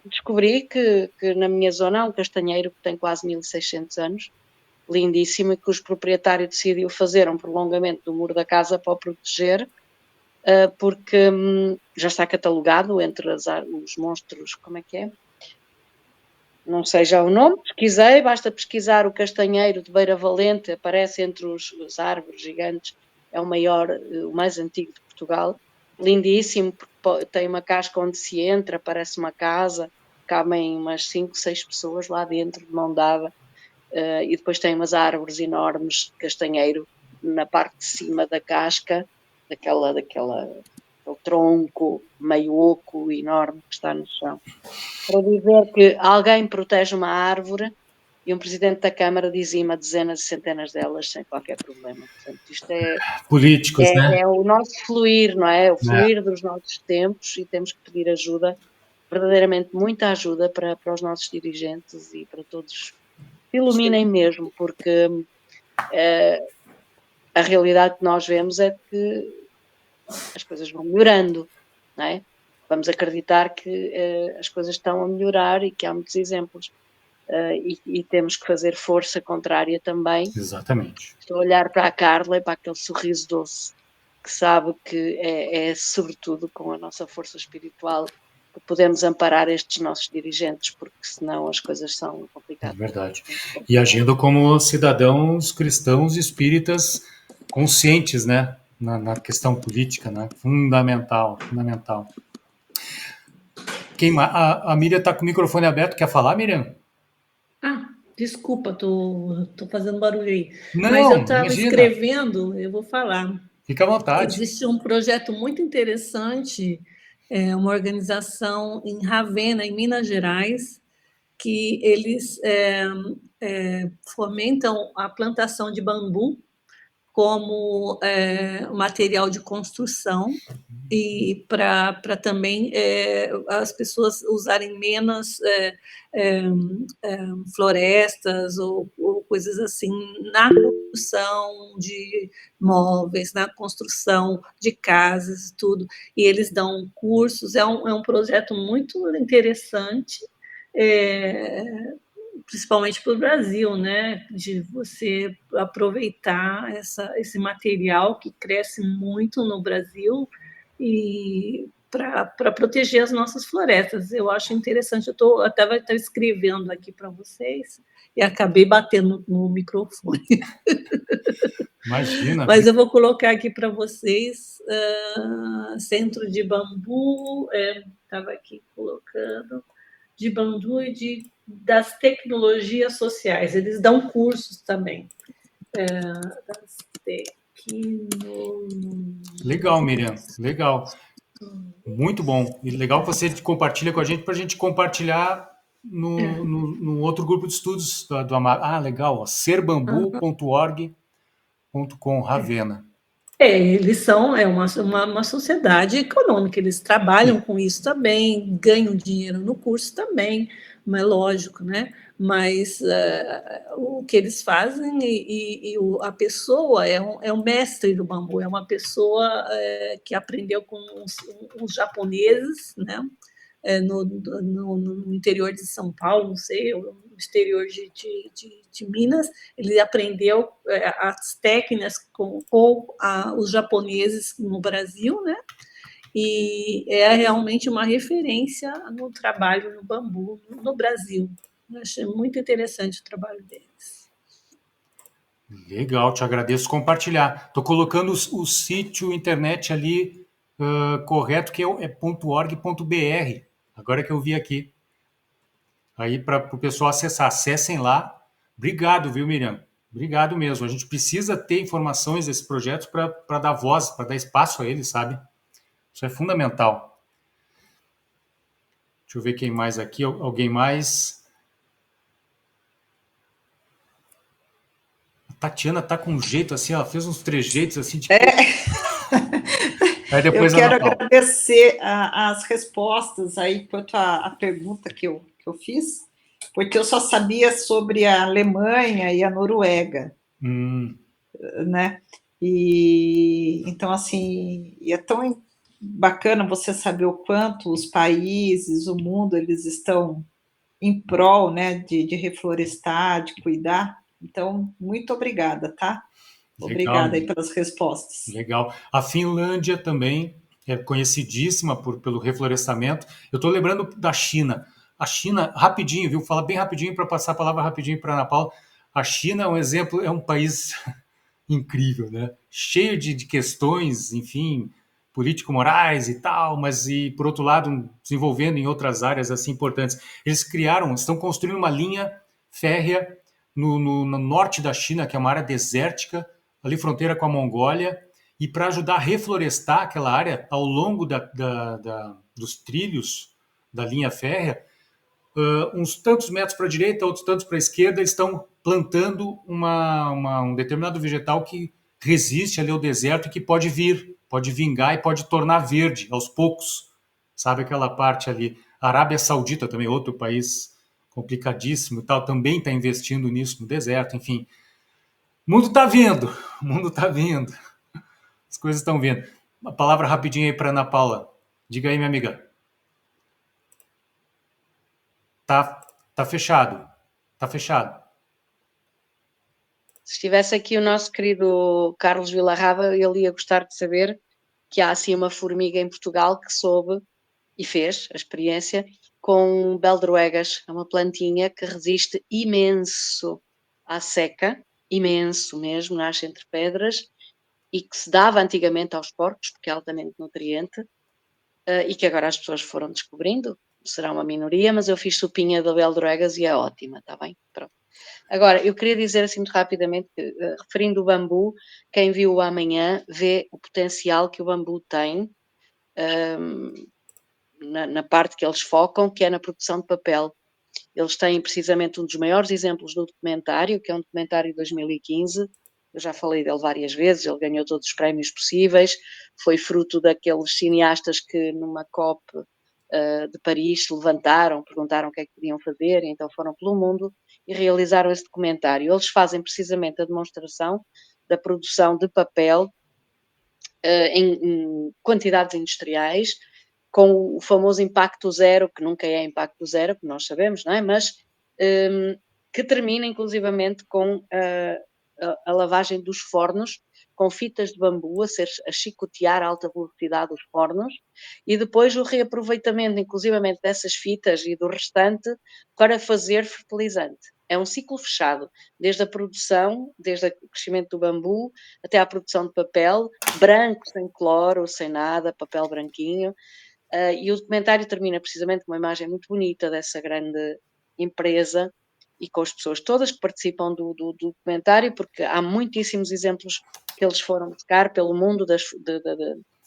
descobri que na minha zona há um castanheiro que tem quase 1600 anos, lindíssimo, e que os proprietários decidiu fazer um prolongamento do muro da casa para o proteger, porque já está catalogado entre os monstros, como é que é? Não sei já o nome, pesquisei, basta pesquisar o castanheiro de Beira Valente, aparece entre as árvores gigantes, é o maior, o mais antigo de Portugal, lindíssimo, porque tem uma casca onde se entra, parece uma casa, cabem umas 5, 6 pessoas lá dentro, de mão dada, e depois tem umas árvores enormes de castanheiro na parte de cima da casca, daquele tronco meio oco enorme que está no chão. Para dizer que alguém protege uma árvore e um presidente da Câmara dizima dezenas e centenas delas sem qualquer problema. Portanto, isto Políticos, né? é o nosso fluir, não é? O fluir dos nossos tempos, e temos que pedir ajuda, verdadeiramente muita ajuda para os nossos dirigentes e para todos. Iluminem mesmo, porque a realidade que nós vemos é que as coisas vão melhorando, não é? Vamos acreditar que as coisas estão a melhorar e que há muitos exemplos. E temos que fazer força contrária também. Exatamente. Estou a olhar para a Carla e para aquele sorriso doce, que sabe que é sobretudo com a nossa força espiritual que podemos amparar estes nossos dirigentes, porque senão as coisas são complicadas. É verdade. E agindo como cidadãos cristãos e espíritas conscientes, né? Na questão política, né? Fundamental. A Miriam está com o microfone aberto. Quer falar, Miriam? Desculpa, tô fazendo barulho aí. Não, mas eu estava imagina. escrevendo, eu vou falar. Fica à vontade. Existe um projeto muito interessante, uma organização em Ravenna, em Minas Gerais, que eles fomentam a plantação de bambu como material de construção, e para também as pessoas usarem menos florestas ou coisas assim na construção de móveis, na construção de casas, tudo. E eles dão cursos, é um projeto muito interessante, principalmente para o Brasil, né? De você aproveitar esse material que cresce muito no Brasil e para proteger as nossas florestas. Eu acho interessante. Eu estava escrevendo aqui para vocês e acabei batendo no microfone. Imagina. Mas eu vou colocar aqui para vocês Centro de Bambu, estava aqui colocando, de bambu e das tecnologias sociais. Eles dão cursos também. Das Legal, Miriam. Legal. Muito bom. E legal que você compartilha com a gente para a gente compartilhar no outro grupo de estudos do Amaro. Legal. serbambu.org.com, Ravenna. Eles são uma sociedade econômica, eles trabalham com isso também, ganham dinheiro no curso também, mas lógico, né? Mas o que eles fazem a pessoa é um mestre do bambu, é uma pessoa que aprendeu com os japoneses, né? no interior de São Paulo, não sei, no exterior de Minas. Ele aprendeu as técnicas com os japoneses no Brasil, né? E é realmente uma referência no trabalho no bambu no Brasil. Eu achei muito interessante o trabalho deles. Legal, te agradeço compartilhar. Estou colocando o sítio internet ali correto, que é .org.br, agora que eu vi aqui. Aí para o pessoal acessar, acessem lá. Obrigado, viu, Miriam? Obrigado mesmo. A gente precisa ter informações desses projetos para dar voz, para dar espaço a eles, sabe? Isso é fundamental. Deixa eu ver quem mais aqui. Alguém mais? A Tatiana tá com um jeito assim, ela fez uns trejeitos assim. Tipo... Aí depois eu quero Ana Paula. agradecer as respostas aí quanto à pergunta que eu fiz, porque eu só sabia sobre a Alemanha e a Noruega, né? E então, assim, é tão bacana você saber o quanto os países, o mundo, eles estão em prol, né, de reflorestar, de cuidar. Então, muito obrigada, tá? Obrigada aí pelas respostas. Legal. A Finlândia também é conhecidíssima pelo reflorestamento. Eu estou lembrando da China. A China, rapidinho, viu? Fala bem rapidinho para passar a palavra rapidinho para a Ana Paula. A China é um exemplo, é um país incrível, né? Cheio de questões, enfim, político-morais e tal, mas por outro lado, desenvolvendo em outras áreas assim importantes. Eles estão construindo uma linha férrea no norte da China, que é uma área desértica, ali fronteira com a Mongólia, e para ajudar a reflorestar aquela área ao longo dos trilhos da linha férrea, uns tantos metros para a direita, outros tantos para a esquerda, eles estão plantando um determinado vegetal que resiste ali ao deserto e que pode vingar e pode tornar verde aos poucos. Sabe aquela parte ali? A Arábia Saudita também, outro país complicadíssimo e tal, também está investindo nisso no deserto, enfim. O mundo está vindo, as coisas estão vindo. Uma palavra rapidinho aí para Ana Paula. Diga aí, minha amiga. Tá fechado. Se estivesse aqui o nosso querido Carlos Vilarraba, ele ia gostar de saber que há assim uma formiga em Portugal que soube e fez a experiência com beldroegas, é uma plantinha que resiste imenso à seca, imenso mesmo, nasce entre pedras, e que se dava antigamente aos porcos, porque é altamente nutriente, e que agora as pessoas foram descobrindo. Será uma minoria, mas eu fiz sopinha de beldroegas e é ótima, está bem? Pronto. Agora, eu queria dizer assim muito rapidamente que, referindo o bambu, quem viu o Amanhã vê o potencial que o bambu tem na parte que eles focam, que é na produção de papel. Eles têm precisamente um dos maiores exemplos no documentário, que é um documentário de 2015, eu já falei dele várias vezes, ele ganhou todos os prémios possíveis, foi fruto daqueles cineastas que numa COP de Paris se levantaram, perguntaram o que é que podiam fazer, e então foram pelo mundo e realizaram esse documentário. Eles fazem precisamente a demonstração da produção de papel em quantidades industriais, com o famoso impacto zero, que nunca é impacto zero, que nós sabemos, não é? Mas que termina inclusivamente com a lavagem dos fornos, com fitas de bambu a chicotear a alta velocidade os fornos, e depois o reaproveitamento, inclusivamente, dessas fitas e do restante para fazer fertilizante. É um ciclo fechado, desde a produção, desde o crescimento do bambu, até à produção de papel, branco, sem cloro, sem nada, papel branquinho. E o documentário termina precisamente com uma imagem muito bonita dessa grande empresa e com as pessoas todas que participam do documentário, porque há muitíssimos exemplos que eles foram buscar pelo mundo de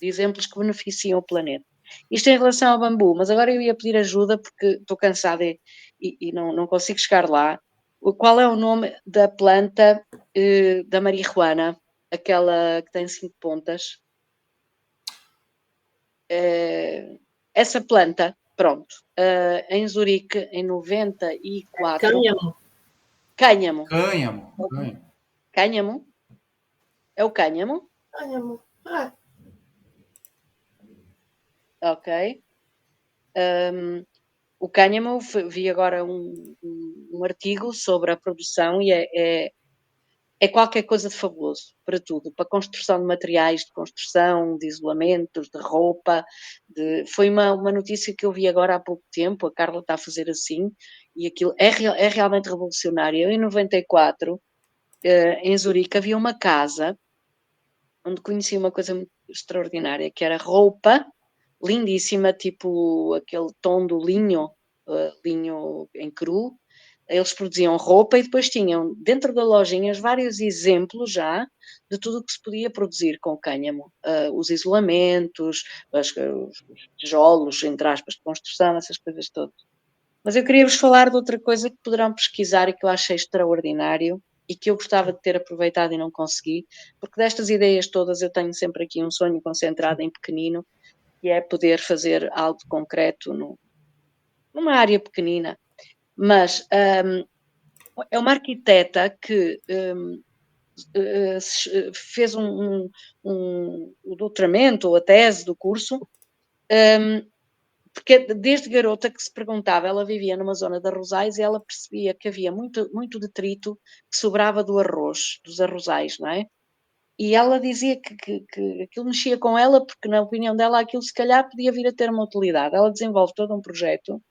exemplos que beneficiam o planeta. Isto em relação ao bambu, mas agora eu ia pedir ajuda porque estou cansada e não consigo chegar lá. Qual é o nome da planta da marihuana, aquela que tem 5 pontas? Essa planta, pronto, em Zurique, em 94... Cânhamo. Cânhamo? É o cânhamo? Cânhamo. Ok. O cânhamo, vi agora um artigo sobre a produção e é qualquer coisa de fabuloso para tudo, para construção de materiais de construção, de isolamentos, de roupa. Foi uma notícia que eu vi agora há pouco tempo, a Carla está a fazer assim, e aquilo é realmente revolucionário. Eu, em 94, em Zurique, havia uma casa onde conheci uma coisa muito extraordinária, que era roupa lindíssima, tipo aquele tom do linho em cru. Eles produziam roupa e depois tinham dentro da lojinha vários exemplos já de tudo o que se podia produzir com o cânhamo. Os isolamentos, os tijolos, entre aspas, de construção, essas coisas todas. Mas eu queria vos falar de outra coisa que poderão pesquisar e que eu achei extraordinário e que eu gostava de ter aproveitado e não consegui, porque destas ideias todas eu tenho sempre aqui um sonho concentrado em pequenino, que é poder fazer algo concreto numa área pequenina. Mas é uma arquiteta que fez o doutoramento ou a tese do curso, porque desde garota que se perguntava, ela vivia numa zona de arrozais e ela percebia que havia muito, muito detrito que sobrava do arroz, dos arrozais, não é? E ela dizia que aquilo mexia com ela porque, na opinião dela, aquilo se calhar podia vir a ter uma utilidade. Ela desenvolve todo um projeto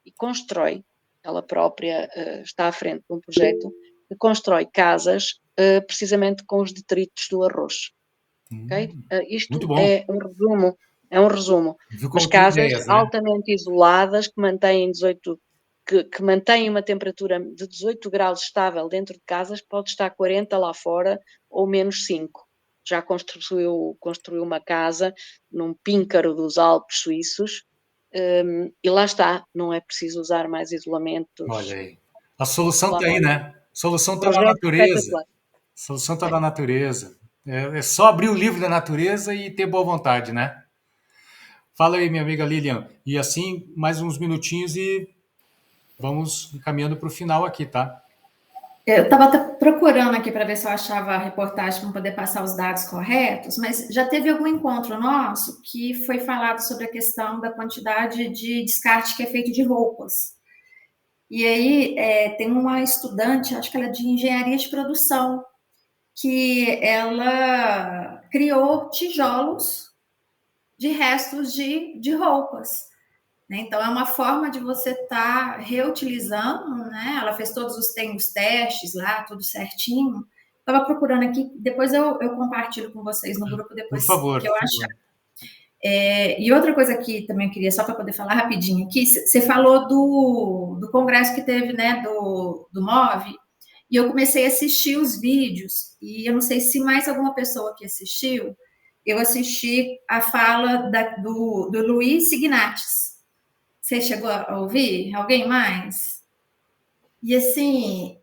e constrói, ela própria está à frente de um projeto que constrói casas precisamente com os detritos do arroz. Okay? Isto é um resumo. Mas casas ideias, né? Altamente isoladas que mantêm que mantém uma temperatura de 18 graus estável dentro de casas, pode estar 40 lá fora ou menos 5. Já construiu uma casa num píncaro dos Alpes suíços e lá está, não é preciso usar mais isolamentos. Olha aí. A solução está aí, né? A solução está na natureza. A solução está na natureza. É só abrir o livro da natureza e ter boa vontade, né? Fala aí, minha amiga Lilian. E assim, mais uns minutinhos e vamos caminhando para o final aqui, tá? Eu estava procurando aqui para ver se eu achava a reportagem para poder passar os dados corretos, mas já teve algum encontro nosso que foi falado sobre a questão da quantidade de descarte que é feito de roupas. E aí tem uma estudante, acho que ela é de engenharia de produção, que ela criou tijolos de restos de roupas. Então, é uma forma de você estar reutilizando, né? Ela fez todos os testes lá, tudo certinho. Estava procurando aqui, depois eu compartilho com vocês no grupo, depois por favor, que eu achar. E outra coisa que também eu queria, só para poder falar rapidinho aqui, você falou do congresso que teve, né, do MOVE, e eu comecei a assistir os vídeos, e eu não sei se mais alguma pessoa que assistiu, eu assisti a fala do Luiz Signatis. Você chegou a ouvir? Alguém mais? E assim,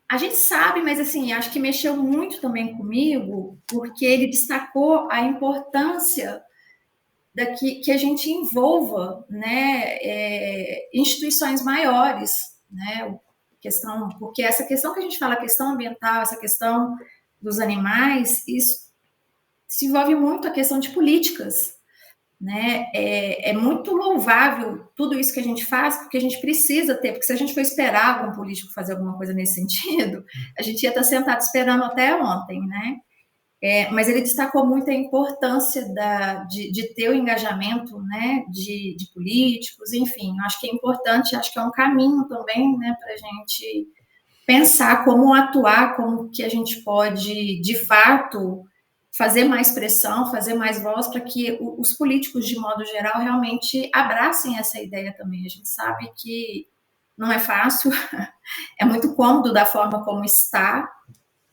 a gente sabe, mas assim, acho que mexeu muito também comigo, porque ele destacou a importância que a gente envolva, né, instituições maiores, né, porque essa questão que a gente fala, a questão ambiental, essa questão dos animais, isso se envolve muito a questão de políticas, né? É muito louvável tudo isso que a gente faz, porque a gente precisa ter, porque se a gente for esperar algum político fazer alguma coisa nesse sentido, a gente ia estar sentado esperando até ontem, né? Mas ele destacou muito a importância de ter o engajamento, né, de políticos, enfim, acho que é importante, acho que é um caminho também, né, para a gente pensar como atuar, como que a gente pode, de fato, fazer mais pressão, fazer mais voz para que os políticos, de modo geral, realmente abracem essa ideia também. A gente sabe que não é fácil, é muito cômodo da forma como está,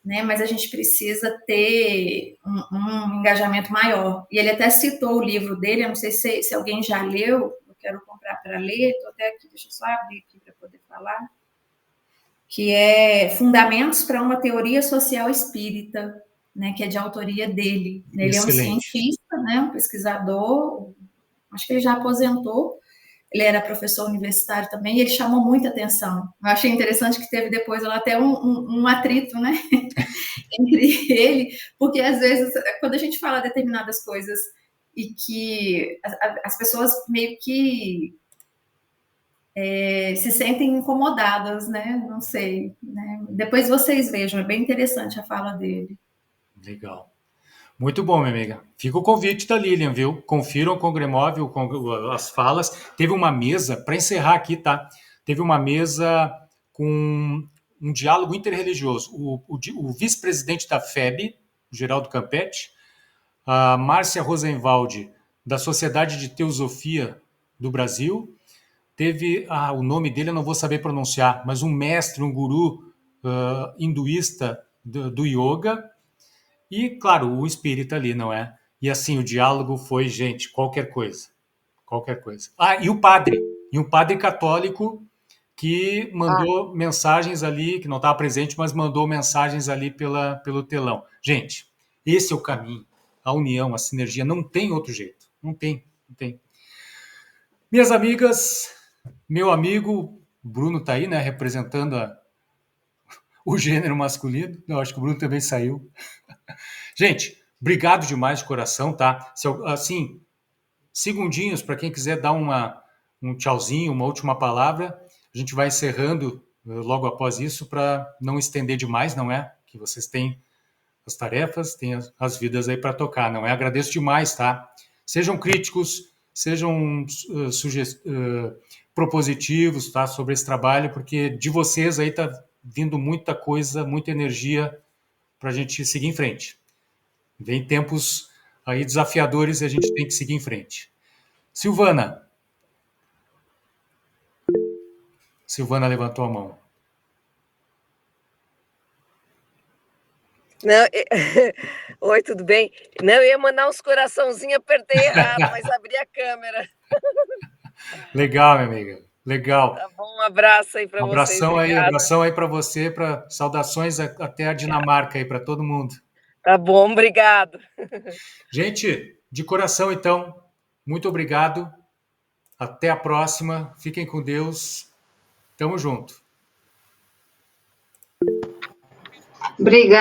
né? Mas a gente precisa ter um engajamento maior. E ele até citou o livro dele, eu não sei se alguém já leu, eu quero comprar para ler, estou até aqui, deixa eu só abrir aqui para poder falar, que é Fundamentos para uma Teoria Social Espírita, né, que é de autoria dele. Ele é um cientista, né, um pesquisador, acho que ele já aposentou, ele era professor universitário também, e ele chamou muita atenção. Eu achei interessante que teve depois até um atrito, né, entre ele, porque às vezes, quando a gente fala determinadas coisas e que as pessoas meio que se sentem incomodadas, né? Não sei, né? Depois vocês vejam, é bem interessante a fala dele. Legal. Muito bom, minha amiga. Fica o convite da Lilian, viu? Confiram com o Gremóvel as falas. Teve uma mesa, para encerrar aqui, tá? Teve uma mesa com um diálogo interreligioso. O vice-presidente da FEB, Geraldo Campetti, a Márcia Rosenwald, da Sociedade de Teosofia do Brasil. Teve, o nome dele eu não vou saber pronunciar, mas um mestre, um guru hinduísta do yoga. E, claro, o espírita ali, não é? E assim, o diálogo foi, gente, qualquer coisa. Qualquer coisa. E um padre católico que mandou mensagens ali, que não estava presente, mas mandou mensagens ali pelo telão. Gente, esse é o caminho. A união, a sinergia, não tem outro jeito. Não tem. Minhas amigas, meu amigo, Bruno está aí, né, representando o gênero masculino. Eu acho que o Bruno também saiu. Gente, obrigado demais de coração, tá? Assim, segundinhos para quem quiser dar um tchauzinho, uma última palavra. A gente vai encerrando logo após isso para não estender demais, não é? Que vocês têm as tarefas, têm as vidas aí para tocar, não é? Agradeço demais, tá? Sejam críticos, sejam propositivos, tá? Sobre esse trabalho, porque de vocês aí tá vindo muita coisa, muita energia para a gente seguir em frente. Vem tempos aí desafiadores e a gente tem que seguir em frente. Silvana levantou a mão. Não, oi, tudo bem? Não, eu ia mandar uns coraçãozinhos, apertei errado, mas abri a câmera. Legal, minha amiga. Legal. Tá bom, um abraço aí para vocês. Abração aí para você, saudações até a Dinamarca aí para todo mundo. Tá bom, obrigado. Gente, de coração então, muito obrigado. Até a próxima. Fiquem com Deus. Tamo junto. Obrigada.